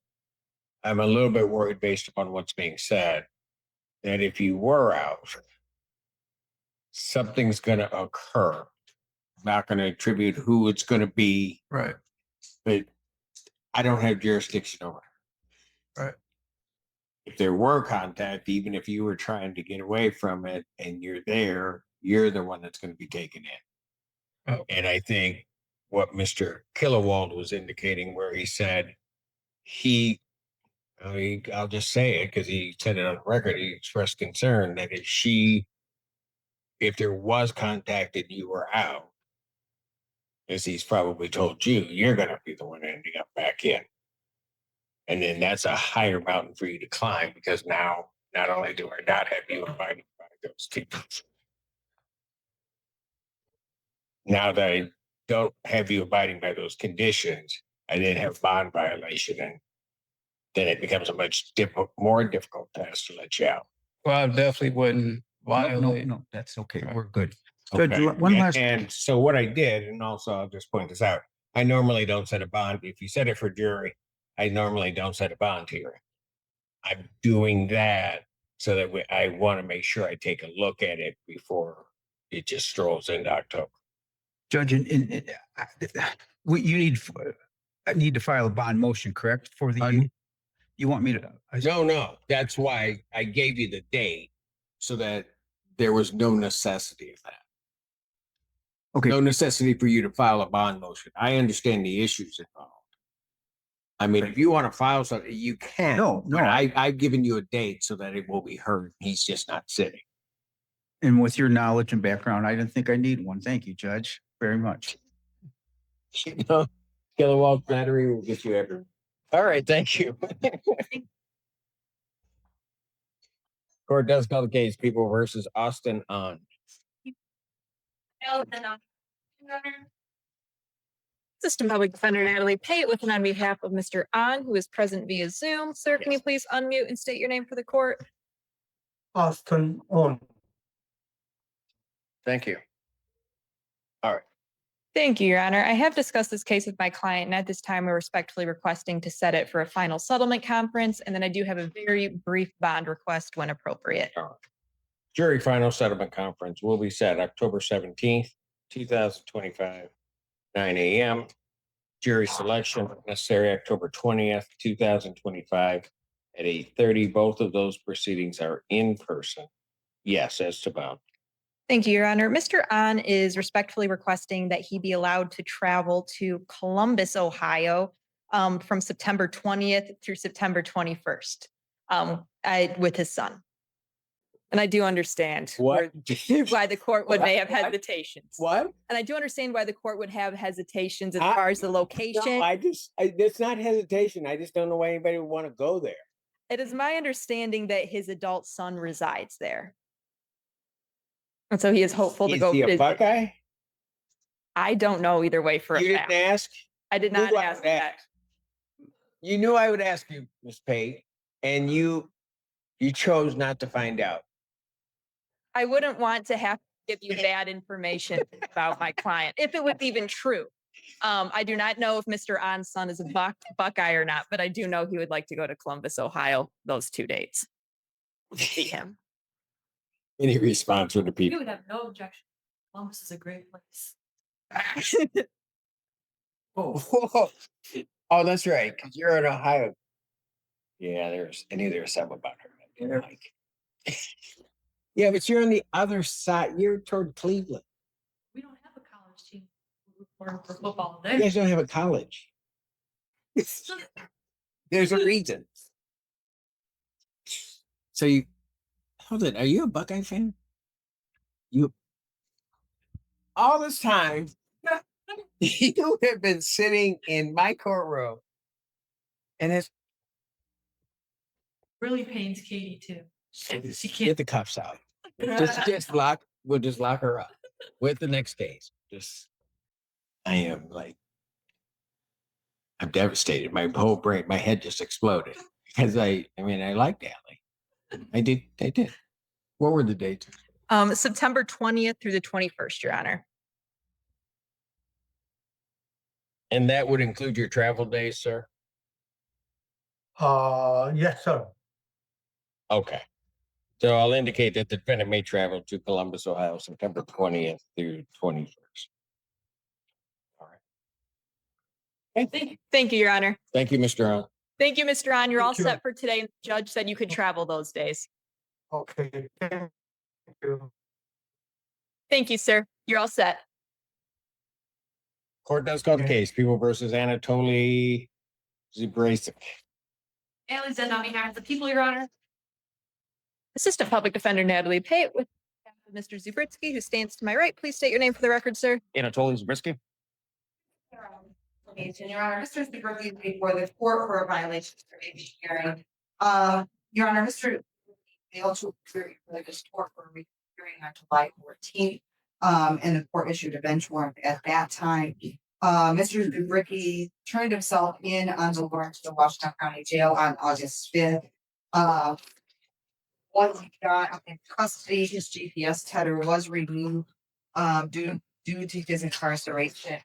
[SPEAKER 16] I'm a little bit worried based upon what's being said that if you were out, something's going to occur. I'm not going to attribute who it's going to be.
[SPEAKER 20] Right.
[SPEAKER 16] But I don't have jurisdiction over it.
[SPEAKER 20] Right.
[SPEAKER 16] If there were contact, even if you were trying to get away from it and you're there, you're the one that's going to be taken in. Oh. And I think what Mr. Killowald was indicating, where he said I'll just say it because he said it on record, he expressed concern that if there was contact and you were out, as he's probably told you, you're going to be the one ending up back in. And then that's a higher mountain for you to climb because now not only do I not have you abiding by those people, now that I don't have you abiding by those conditions, I then have bond violation, and then it becomes a much more difficult task to let you out.
[SPEAKER 5] Well, I definitely wouldn't violate.
[SPEAKER 20] No, that's okay. We're good.
[SPEAKER 16] Okay.
[SPEAKER 20] Judge, one last.
[SPEAKER 16] And so what I did, and also I'll just point this out, I normally don't set a bond. If you set it for jury, I normally don't set a bond hearing. I'm doing that so that I want to make sure I take a look at it before it just strolls into October.
[SPEAKER 20] Judge, you need to file a bond motion, correct? For the you want me to?
[SPEAKER 16] No. That's why I gave you the date so that there was no necessity of that.
[SPEAKER 20] Okay.
[SPEAKER 16] No necessity for you to file a bond motion. I understand the issues involved. I mean, if you want to file something, you can.
[SPEAKER 20] No.
[SPEAKER 16] I've given you a date so that it will be heard. He's just not sitting.
[SPEAKER 20] And with your knowledge and background, I didn't think I need one. Thank you, Judge, very much.
[SPEAKER 16] Kilowatt battery will get you everywhere. All right, thank you. Court does call the case People versus Austin on.
[SPEAKER 21] Assistant Public Defender Natalie Pate with and on behalf of Mr. An, who is present via Zoom. Sir, can you please unmute and state your name for the court?
[SPEAKER 22] Austin on.
[SPEAKER 16] Thank you. All right.
[SPEAKER 21] Thank you, Your Honor. I have discussed this case with my client, and at this time, we're respectfully requesting to set it for a final settlement conference. And then I do have a very brief bond request when appropriate.
[SPEAKER 16] Jury final settlement conference will be set October 17th, 2025, 9 a.m. Jury selection necessary October 20th, 2025 at 8:30. Both of those proceedings are in person. Yes, as to bond.
[SPEAKER 21] Thank you, Your Honor. Mr. An is respectfully requesting that he be allowed to travel to Columbus, Ohio, from September 20th through September 21st with his son. And I do understand why the court may have hesitations.
[SPEAKER 23] What?
[SPEAKER 21] And I do understand why the court would have hesitations as far as the location.
[SPEAKER 23] No, it's not hesitation. I just don't know why anybody would want to go there.
[SPEAKER 21] It is my understanding that his adult son resides there. And so he is hopeful to go
[SPEAKER 23] Is he a
[SPEAKER 21] visit.
[SPEAKER 23] Buckeye?
[SPEAKER 21] I don't know either way for
[SPEAKER 23] You
[SPEAKER 21] a fact.
[SPEAKER 23] didn't ask?
[SPEAKER 21] I did not ask that.
[SPEAKER 23] You knew I would ask you, Ms. Pate, and you chose not to find out.
[SPEAKER 21] I wouldn't want to have to give you bad information about my client, if it was even true. I do not know if Mr. An's son is a Buckeye or not, but I do know he would like to go to Columbus, Ohio, those 2 dates. See him.
[SPEAKER 16] Any response from the
[SPEAKER 17] You
[SPEAKER 16] people?
[SPEAKER 17] would have no objection. Columbus is a great place.
[SPEAKER 23] Oh, that's right, because you're in Ohio.
[SPEAKER 16] Yeah, there's something about her. I didn't like.
[SPEAKER 23] Yeah, but you're on the other side. You're toward Cleveland.
[SPEAKER 17] We don't have a college team for football
[SPEAKER 23] You
[SPEAKER 17] there.
[SPEAKER 23] guys don't have a college. There's a reason. So hold it. Are you a Buckeye fan? All this time, you have been sitting in my courtroom, and it's
[SPEAKER 17] Really pains Katie too. She can't
[SPEAKER 23] get the cuffs out. We'll just lock her up with the next case. I'm devastated. My whole brain, my head just exploded because I liked Allie. I did. What were the dates?
[SPEAKER 21] September 20th through the 21st, Your Honor.
[SPEAKER 16] And that would include your travel days, sir?
[SPEAKER 22] Yes, sir.
[SPEAKER 16] Okay. So I'll indicate that the defendant may travel to Columbus, Ohio, September 20th through 21st. All right.
[SPEAKER 21] Thank you, Your Honor.
[SPEAKER 16] Thank you, Mr. An.
[SPEAKER 21] Thank you, Mr. An. You're all
[SPEAKER 22] Thank you.
[SPEAKER 21] set for today. The judge said you could travel those days.
[SPEAKER 22] Okay. Thank you.
[SPEAKER 21] Thank you, sir. You're all set.
[SPEAKER 16] Court does call the case. People versus Anatoly Zubrasic.
[SPEAKER 17] Allie said on behalf of the people, Your Honor.
[SPEAKER 21] Assistant Public Defender Natalie Pate with Mr. Zubritsky, who stands to my right. Please state your name for the record, sir.
[SPEAKER 16] Anatoly Zubritsky.
[SPEAKER 6] Your Honor, Mr. Zubritsky before the court for a violation of probation hearing. Your Honor, Mr. failed to appear for this court for a hearing on July 14th. And the court issued a bench warrant at that time. Mr. Zubritsky turned himself in on the warrant to the Washington County Jail on August 5th. Once he got in custody, his GPS tether was removed due to his incarceration.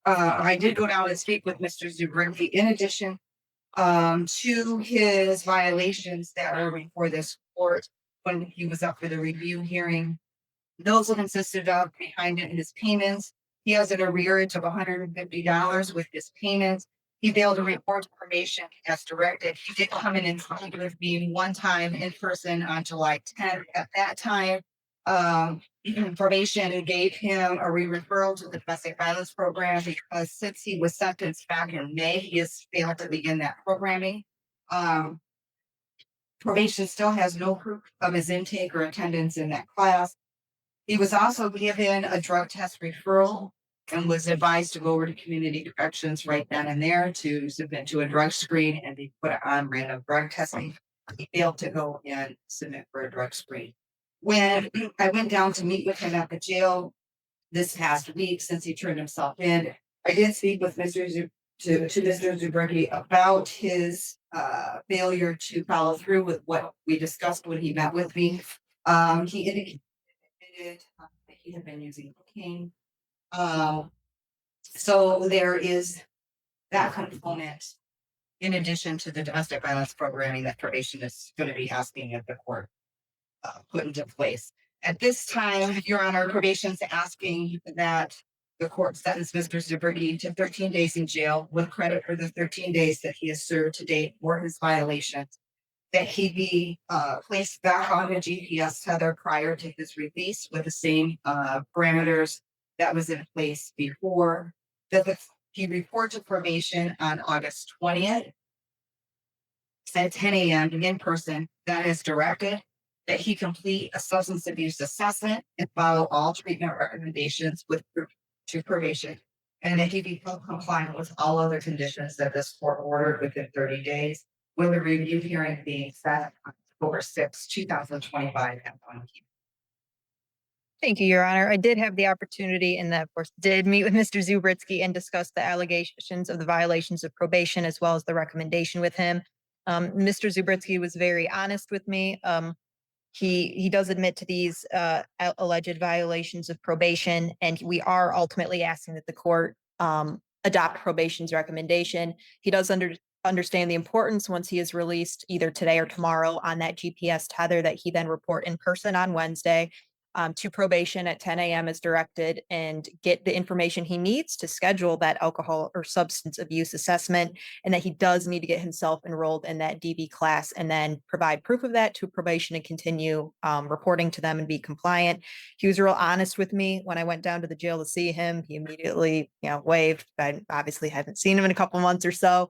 [SPEAKER 6] I did go down and speak with Mr. Zubritsky in addition to his violations that were before this court when he was up for the review hearing. Those consisted of behind it his payments. He has an arrearage of $150 with his payments. He failed to report information as directed. He did come in and speak with me one time in person on July 10th. At that time, probation gave him a referral to the domestic violence program because since he was sentenced back in May, he has failed to begin that programming. Probation still has no proof of his intake or attendance in that class. He was also given a drug test referral and was advised to go over to community corrections right then and there to submit to a drug screen and be put on random drug testing.
[SPEAKER 2] he failed to go and submit for a drug screen. When I went down to meet with him at the jail this past week, since he turned himself in, I did speak with Mr. Mr. Zubricki about his failure to follow through with what we discussed when he met with me. He indicated that he had been using cocaine. So there is that component in addition to the domestic violence programming that probation is going to be asking if the court put into place. At this time, Your Honor, probation's asking that the court sentence Mr. Zubricki to 13 days in jail with credit for the 13 days that he has served to date for his violations. That he be placed back on a GPS tether prior to his release with the same parameters that was in place before. He reported probation on August 20th at 10 a.m. in person. That is directed that he complete a substance abuse assessment and follow all treatment recommendations to probation, and that he be compliant with all other conditions that this court ordered within 30 days, with a review hearing being set on October 6, 2025 at 1 p.m.
[SPEAKER 21] Thank you, Your Honor. I did have the opportunity and, of course, did meet with Mr. Zubritsky and discuss the allegations of the violations of probation as well as the recommendation with him. Mr. Zubritsky was very honest with me. He does admit to these alleged violations of probation, and we are ultimately asking that the court adopt probation's recommendation. He does understand the importance once he is released either today or tomorrow on that GPS tether that he then report in person on Wednesday to probation at 10 a.m. as directed and get the information he needs to schedule that alcohol or substance abuse assessment, and that he does need to get himself enrolled in that DB class and then provide proof of that to probation and continue reporting to them and be compliant. He was real honest with me when I went down to the jail to see him. He immediately, waved. I obviously haven't seen him in a couple months or so.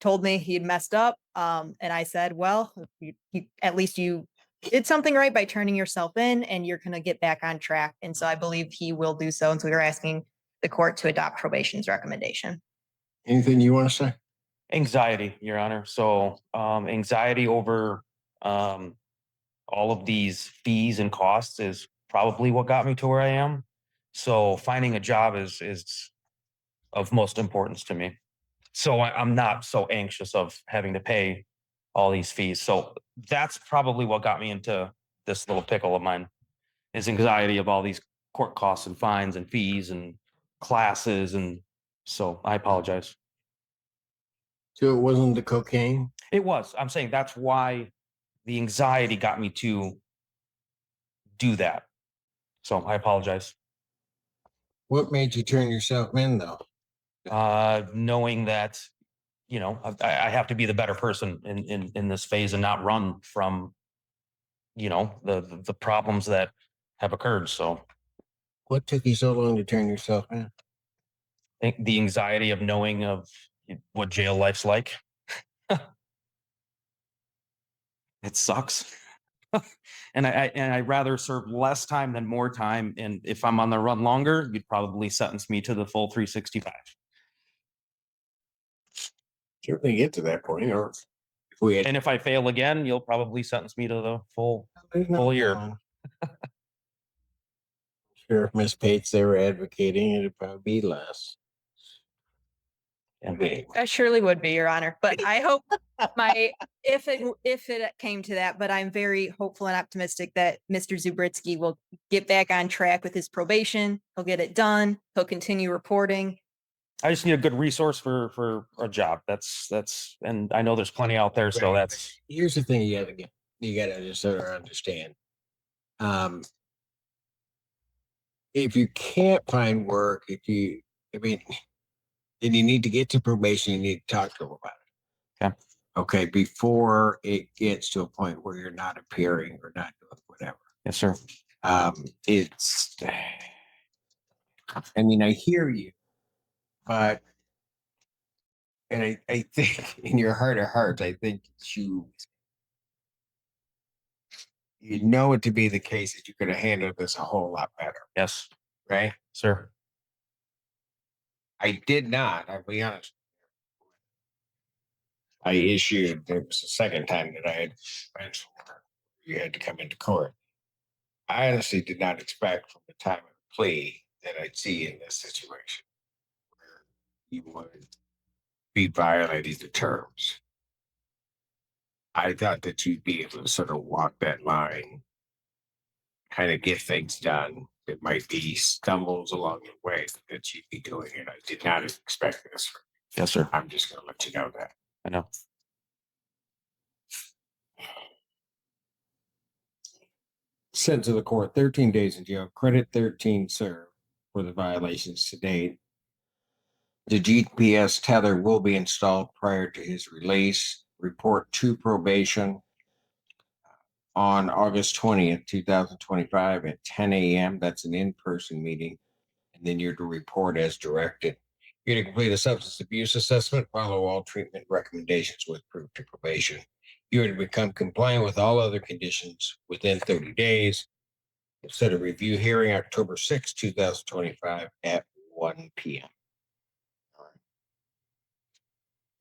[SPEAKER 21] Told me he had messed up. And I said, well, at least you did something right by turning yourself in, and you're going to get back on track. And so I believe he will do so. And so we are asking the court to adopt probation's recommendation.
[SPEAKER 23] Anything you want to say?
[SPEAKER 4] Anxiety, Your Honor. So anxiety over all of these fees and costs is probably what got me to where I am. So finding a job is of most importance to me. So I'm not so anxious of having to pay all these fees. So that's probably what got me into this little pickle of mine, is anxiety of all these court costs and fines and fees and classes. And so I apologize.
[SPEAKER 23] So it wasn't the cocaine?
[SPEAKER 4] It was. I'm saying that's why the anxiety got me to do that. So I apologize.
[SPEAKER 23] What made you turn yourself in though?
[SPEAKER 4] Knowing that, I have to be the better person in this phase and not run from, the problems that have occurred. So
[SPEAKER 23] what took you so long to turn yourself in?
[SPEAKER 4] I think the anxiety of knowing of what jail life's like. It sucks. And I'd rather serve less time than more time. And if I'm on the run longer, you'd probably sentence me to the full 365.
[SPEAKER 23] Certainly get to that point, or
[SPEAKER 4] and if I fail again, you'll probably sentence me to the full year.
[SPEAKER 23] Sure, if Miss Pates they were advocating, it'd probably be less.
[SPEAKER 21] I surely would be, Your Honor. But I hope if it came to that, but I'm very hopeful and optimistic that Mr. Zubritsky will get back on track with his probation. He'll get it done. He'll continue reporting.
[SPEAKER 4] I just need a good resource for a job. That's, and I know there's plenty out there. So that's.
[SPEAKER 23] Here's the thing you gotta just sort of understand. If you can't find work, then you need to get to probation. You need to talk to them about it.
[SPEAKER 4] Okay.
[SPEAKER 23] Okay. Before it gets to a point where you're not appearing or not doing whatever.
[SPEAKER 4] Yes, sir.
[SPEAKER 23] I hear you, but, and I think in your heart of hearts, I think you know it to be the case that you could have handled this a whole lot better.
[SPEAKER 4] Yes.
[SPEAKER 23] Right?
[SPEAKER 4] Sir.
[SPEAKER 23] I did not, I'll be honest. I issued, it was the second time that I had mentioned you had to come into court. I honestly did not expect from the time of the plea that I'd see in this situation where you would be violating the terms. I thought that you'd be able to sort of walk that line, kind of get things done. It might be stumbles along the way that you'd be doing it. I did not expect this.
[SPEAKER 4] Yes, sir.
[SPEAKER 23] I'm just going to let you know that.
[SPEAKER 4] I know.
[SPEAKER 23] Sent to the court 13 days in jail, credit 13 served for the violations to date. The GPS tether will be installed prior to his release. Report to probation on August 20th, 2025 at 10 a.m. That's an in-person meeting. And then you're to report as directed. You're to complete a substance abuse assessment, follow all treatment recommendations with proof to probation. You're to become compliant with all other conditions within 30 days. Set a review hearing October 6, 2025 at 1 p.m.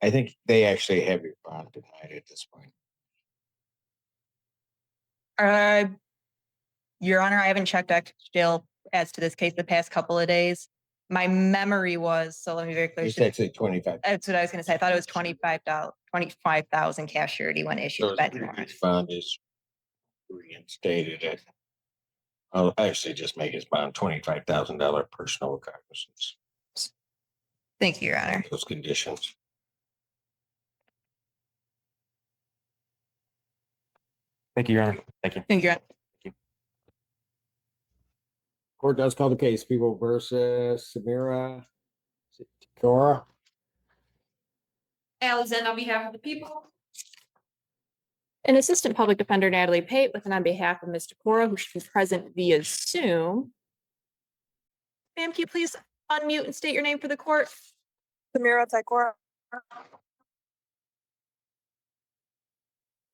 [SPEAKER 23] I think they actually have your bond denied at this point.
[SPEAKER 21] Your Honor, I haven't checked jail as to this case the past couple of days. My memory was, so let me be very clear.
[SPEAKER 23] It's actually 25.
[SPEAKER 21] That's what I was going to say. I thought it was $25,000 cash surety when issued the bench warrant.
[SPEAKER 23] His bond is reinstated at, I'll actually just make his bond $25,000 personal recognizance.
[SPEAKER 21] Thank you, Your Honor.
[SPEAKER 23] Those conditions.
[SPEAKER 4] Thank you, Your Honor. Thank you.
[SPEAKER 21] Thank you, Your Honor.
[SPEAKER 23] Court does call the case. People versus Samira Cora.
[SPEAKER 17] Alexander on behalf of the people.
[SPEAKER 7] And Assistant Public Defender Natalie Pate with and on behalf of Mr. Cora, who should be present via Zoom. Ma'am, can you please unmute and state your name for the court?
[SPEAKER 6] Samira Taikora.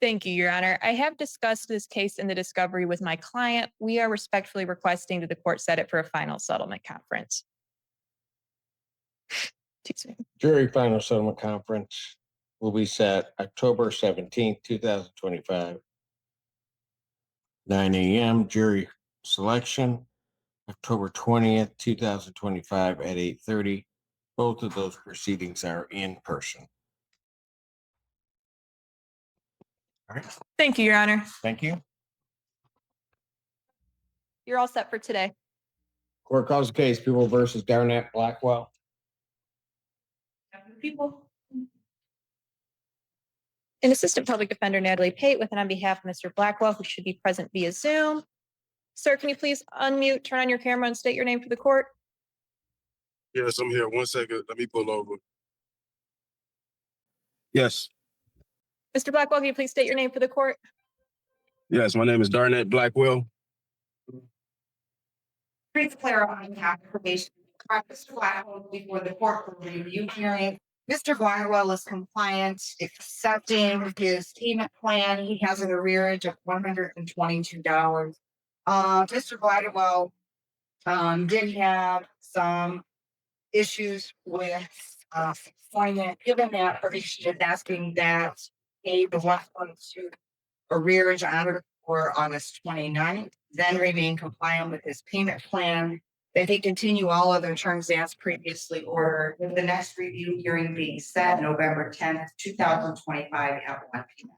[SPEAKER 21] Thank you, Your Honor. I have discussed this case in the discovery with my client. We are respectfully requesting that the court set it for a final settlement conference.
[SPEAKER 23] Jury final settlement conference will be set October 17th, 2025. 9 a.m. Jury selection, October 20th, 2025 at 8:30. Both of those proceedings are in person. All right.
[SPEAKER 21] Thank you, Your Honor.
[SPEAKER 23] Thank you.
[SPEAKER 21] You're all set for today.
[SPEAKER 23] Court calls the case People versus Darnett Blackwell.
[SPEAKER 17] People.
[SPEAKER 21] And Assistant Public Defender Natalie Pate with and on behalf of Mr. Blackwell, who should be present via Zoom. Sir, can you please unmute, turn on your camera and state your name for the court?
[SPEAKER 10] Yes, I'm here. 1 second. Let me pull over. Yes.
[SPEAKER 21] Mr. Blackwell, can you please state your name for the court?
[SPEAKER 10] Yes, my name is Darnett Blackwell.
[SPEAKER 2] Please clarify on behalf of probation. Mr. Blackwell before the court for review hearing. Mr. Blackwell is compliant, accepting his payment plan. He has an arrearage of $122. Mr. Blackwell did have some issues with employment, given that probation is asking that he was left on to arrearage on or August 29th, then remain compliant with his payment plan. That they continue all other terms as previously ordered, with the next review hearing being set November 10th, 2025 at 1 p.m.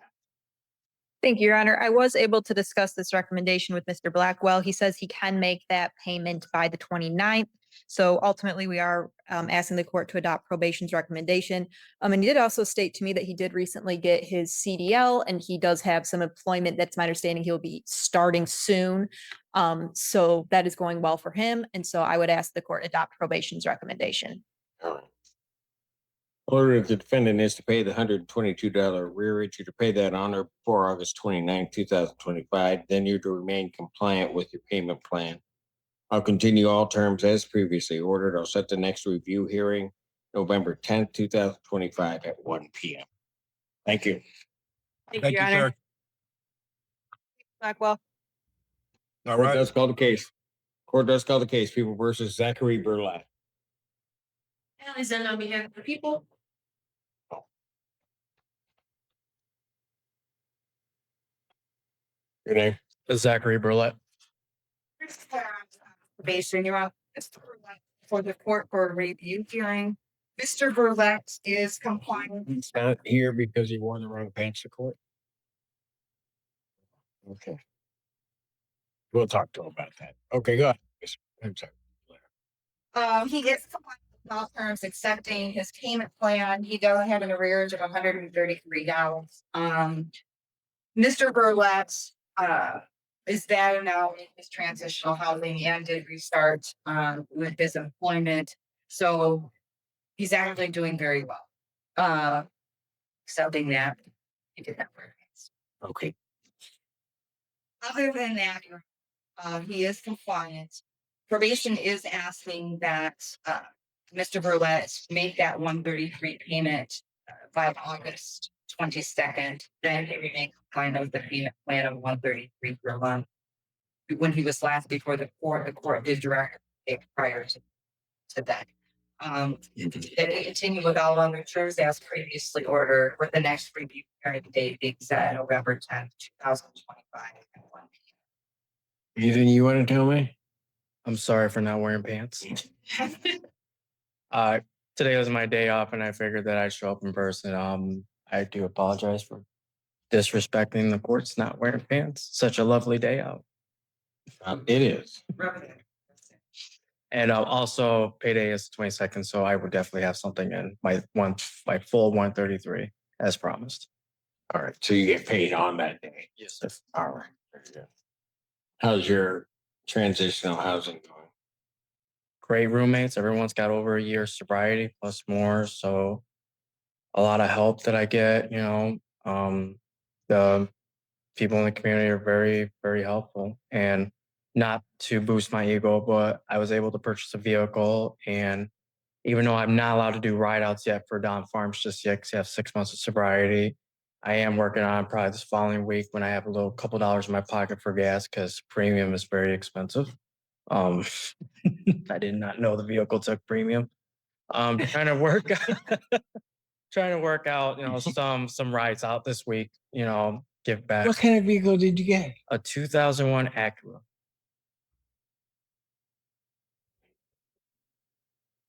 [SPEAKER 21] Thank you, Your Honor. I was able to discuss this recommendation with Mr. Blackwell. He says he can make that payment by the 29th. So ultimately, we are asking the court to adopt probation's recommendation. And he did also state to me that he did recently get his CDL and he does have some employment. That's my understanding. He'll be starting soon. So that is going well for him. And so I would ask the court adopt probation's recommendation.
[SPEAKER 23] Order if the defendant is to pay the $122 arrearage, you're to pay that on or before August 29, 2025. Then you're to remain compliant with your payment plan. I'll continue all terms as previously ordered. I'll set the next review hearing November 10th, 2025 at 1 p.m. Thank you.
[SPEAKER 21] Thank you, Your Honor.
[SPEAKER 10] sir.
[SPEAKER 21] Blackwell.
[SPEAKER 10] All
[SPEAKER 23] Court
[SPEAKER 10] right.
[SPEAKER 23] does call the case. Court does call the case. People versus Zachary Burlap.
[SPEAKER 17] Alexander on behalf of the people.
[SPEAKER 23] Your name?
[SPEAKER 9] Zachary Burlett.
[SPEAKER 2] Probation, you're up for the court for a review hearing. Mr. Burlett is compliant.
[SPEAKER 23] He's not here because he wore the wrong pants to court. Okay. We'll talk to him about that. Okay, go ahead. I'm sorry.
[SPEAKER 2] He is compliant with all terms accepting his payment plan. He does have an arrears of $133. Mr. Burlett, is that now in his transitional housing and did restart, with his employment. So he's actually doing very well. Accepting that. He did that for us.
[SPEAKER 23] Okay.
[SPEAKER 2] Other than that, he is compliant. Probation is asking that Mr. Burlett make that 133 payment by August 22nd. Then he remains compliant of the payment plan of 133 per month. When he was last before the court did direct it prior to that. And continue with all other terms as previously ordered, with the next review hearing date being set November 10th, 2025 at 1 p.m.
[SPEAKER 23] Anything you want to tell me?
[SPEAKER 9] I'm sorry for not wearing pants. Today was my day off and I figured that I'd show up in person. I do apologize for disrespecting the courts, not wearing pants. Such a lovely day out.
[SPEAKER 23] It is.
[SPEAKER 9] And also payday is 22nd, so I would definitely have something in my full 133 as promised.
[SPEAKER 23] All right. So you get paid on that day.
[SPEAKER 9] Yes, sir.
[SPEAKER 23] All right. Very good. How's your transitional housing going?
[SPEAKER 9] Great roommates. Everyone's got over a year sobriety plus more. So a lot of help that I get, the people in the community are very, very helpful. And not to boost my ego, but I was able to purchase a vehicle. And even though I'm not allowed to do ride outs yet for Don Farms just yet, because I have 6 months of sobriety, I am working on probably this following week when I have a little couple dollars in my pocket for gas because premium is very expensive. I did not know the vehicle took premium. Trying to work out, some rides out this week, give back.
[SPEAKER 23] What kind of vehicle did you get?
[SPEAKER 9] A 2001 Acura.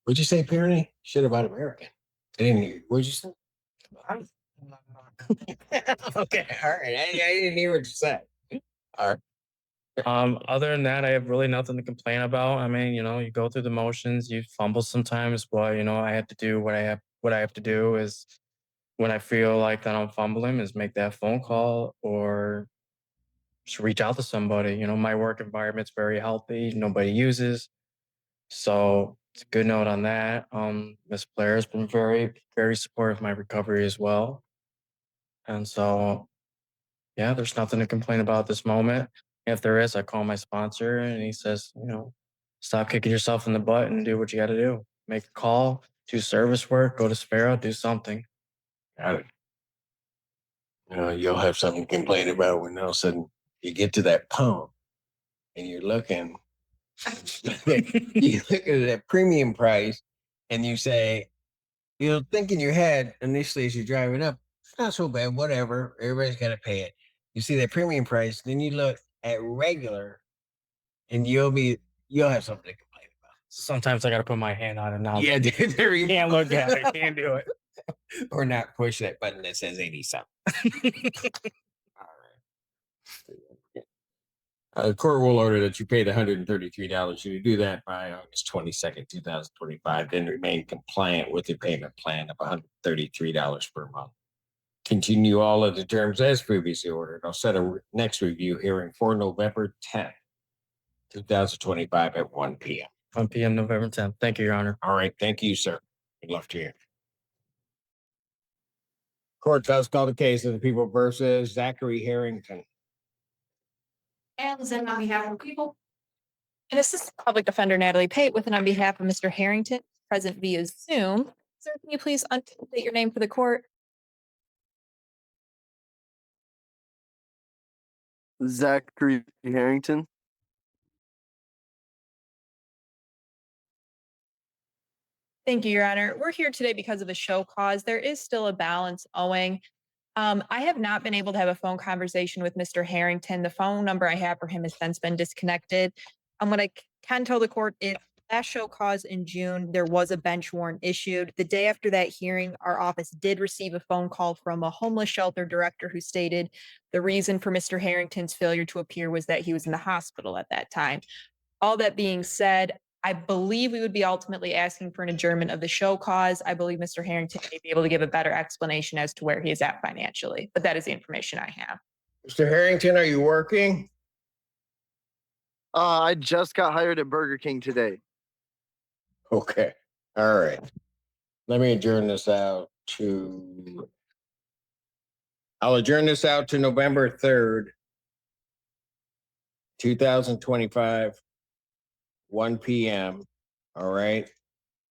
[SPEAKER 23] What'd you say, parenting? Should have bought American. I didn't hear. What'd you say? Okay, all right. I didn't hear what you said. All right.
[SPEAKER 9] Other than that, I have really nothing to complain about. I mean, you go through the motions, you fumble sometimes, but I have to do what I have to do is when I feel like that I'm fumbling is make that phone call or just reach out to somebody. My work environment's very healthy, nobody uses. So it's a good note on that. Miss Blair has been very, very supportive of my recovery as well. And so yeah, there's nothing to complain about at this moment. If there is, I call my sponsor and he says, stop kicking yourself in the butt and do what you got to do. Make a call, do service work, go to Sparrow, do something.
[SPEAKER 23] Got it. You'll have something to complain about when all of a sudden you get to that pump and you're looking, you look at that premium price and you say, you'll think in your head initially as you're driving up, it's not so bad, whatever, everybody's got to pay it. You see that premium price, then you look at regular and you'll have something to complain about.
[SPEAKER 9] Sometimes I got to put my hand on it now.
[SPEAKER 23] Yeah, there you
[SPEAKER 9] can't look at it, can't do it.
[SPEAKER 23] Or not push that button that says 80 something. All right. The court will order that you pay the $133. You do that by August 22nd, 2025, then remain compliant with the payment plan of $133 per month. Continue all of the terms as previously ordered. I'll set a next review hearing for November 10th, 2025 at 1 p.m.
[SPEAKER 9] 1 p.m. November 10th. Thank you, Your Honor.
[SPEAKER 23] All right. Thank you, sir. Good luck to you. Court does call the case of the people versus Zachary Harrington.
[SPEAKER 7] And then on behalf of people. And Assistant Public Defender Natalie Pate with and on behalf of Mr. Harrington, present via Zoom. Sir, can you please state your name for the court?
[SPEAKER 11] Zachary Harrington.
[SPEAKER 7] Thank you, Your Honor. We're here today because of a show cause. There is still a balance owing.
[SPEAKER 21] I have not been able to have a phone conversation with Mr. Harrington. The phone number I have for him has since been disconnected. What I can tell the court is last show cause in June, there was a bench warrant issued. The day after that hearing, our office did receive a phone call from a homeless shelter director who stated the reason for Mr. Harrington's failure to appear was that he was in the hospital at that time. All that being said, I believe we would be ultimately asking for an adjournment of the show cause. I believe Mr. Harrington may be able to give a better explanation as to where he is at financially, but that is the information I have.
[SPEAKER 23] Mr. Harrington, are you working?
[SPEAKER 11] I just got hired at Burger King today.
[SPEAKER 23] Okay. All right. Let me adjourn this out to. I'll adjourn this out to November 3rd, 2025, 1 p.m. All right.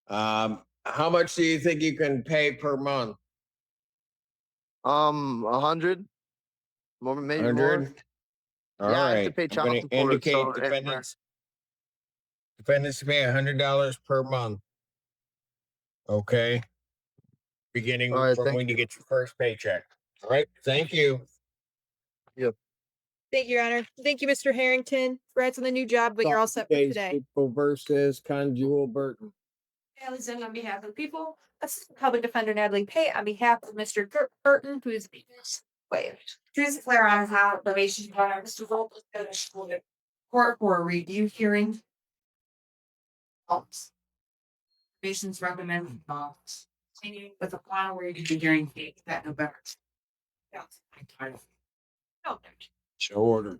[SPEAKER 23] How much do you think you can pay per month?
[SPEAKER 11] 100, more, maybe
[SPEAKER 23] 100?
[SPEAKER 11] more.
[SPEAKER 23] All
[SPEAKER 11] Yeah, I have
[SPEAKER 23] right.
[SPEAKER 11] to pay
[SPEAKER 23] I'm
[SPEAKER 11] child
[SPEAKER 23] going to
[SPEAKER 11] support.
[SPEAKER 23] indicate
[SPEAKER 11] So
[SPEAKER 23] defendants to pay $100 per month. Okay. Beginning
[SPEAKER 11] all right,
[SPEAKER 23] from
[SPEAKER 11] thank
[SPEAKER 23] when you
[SPEAKER 11] you.
[SPEAKER 23] get your first paycheck. All right. Thank you.
[SPEAKER 11] Yep.
[SPEAKER 21] Thank you, Your Honor. Thank you, Mr. Harrington. Congrats on the new job, but you're all set for today.
[SPEAKER 23] People versus Conjewel Burton.
[SPEAKER 7] Allison, on behalf of the people,
[SPEAKER 21] Assistant Public Defender Natalie Pate on behalf of Mr. Burton, who is waived.
[SPEAKER 2] Please declare on how the nation by Mr. Volt court for a review hearing. Patients recommend continuing with the final review hearing date that November. Yeah.
[SPEAKER 21] No.
[SPEAKER 23] So ordered.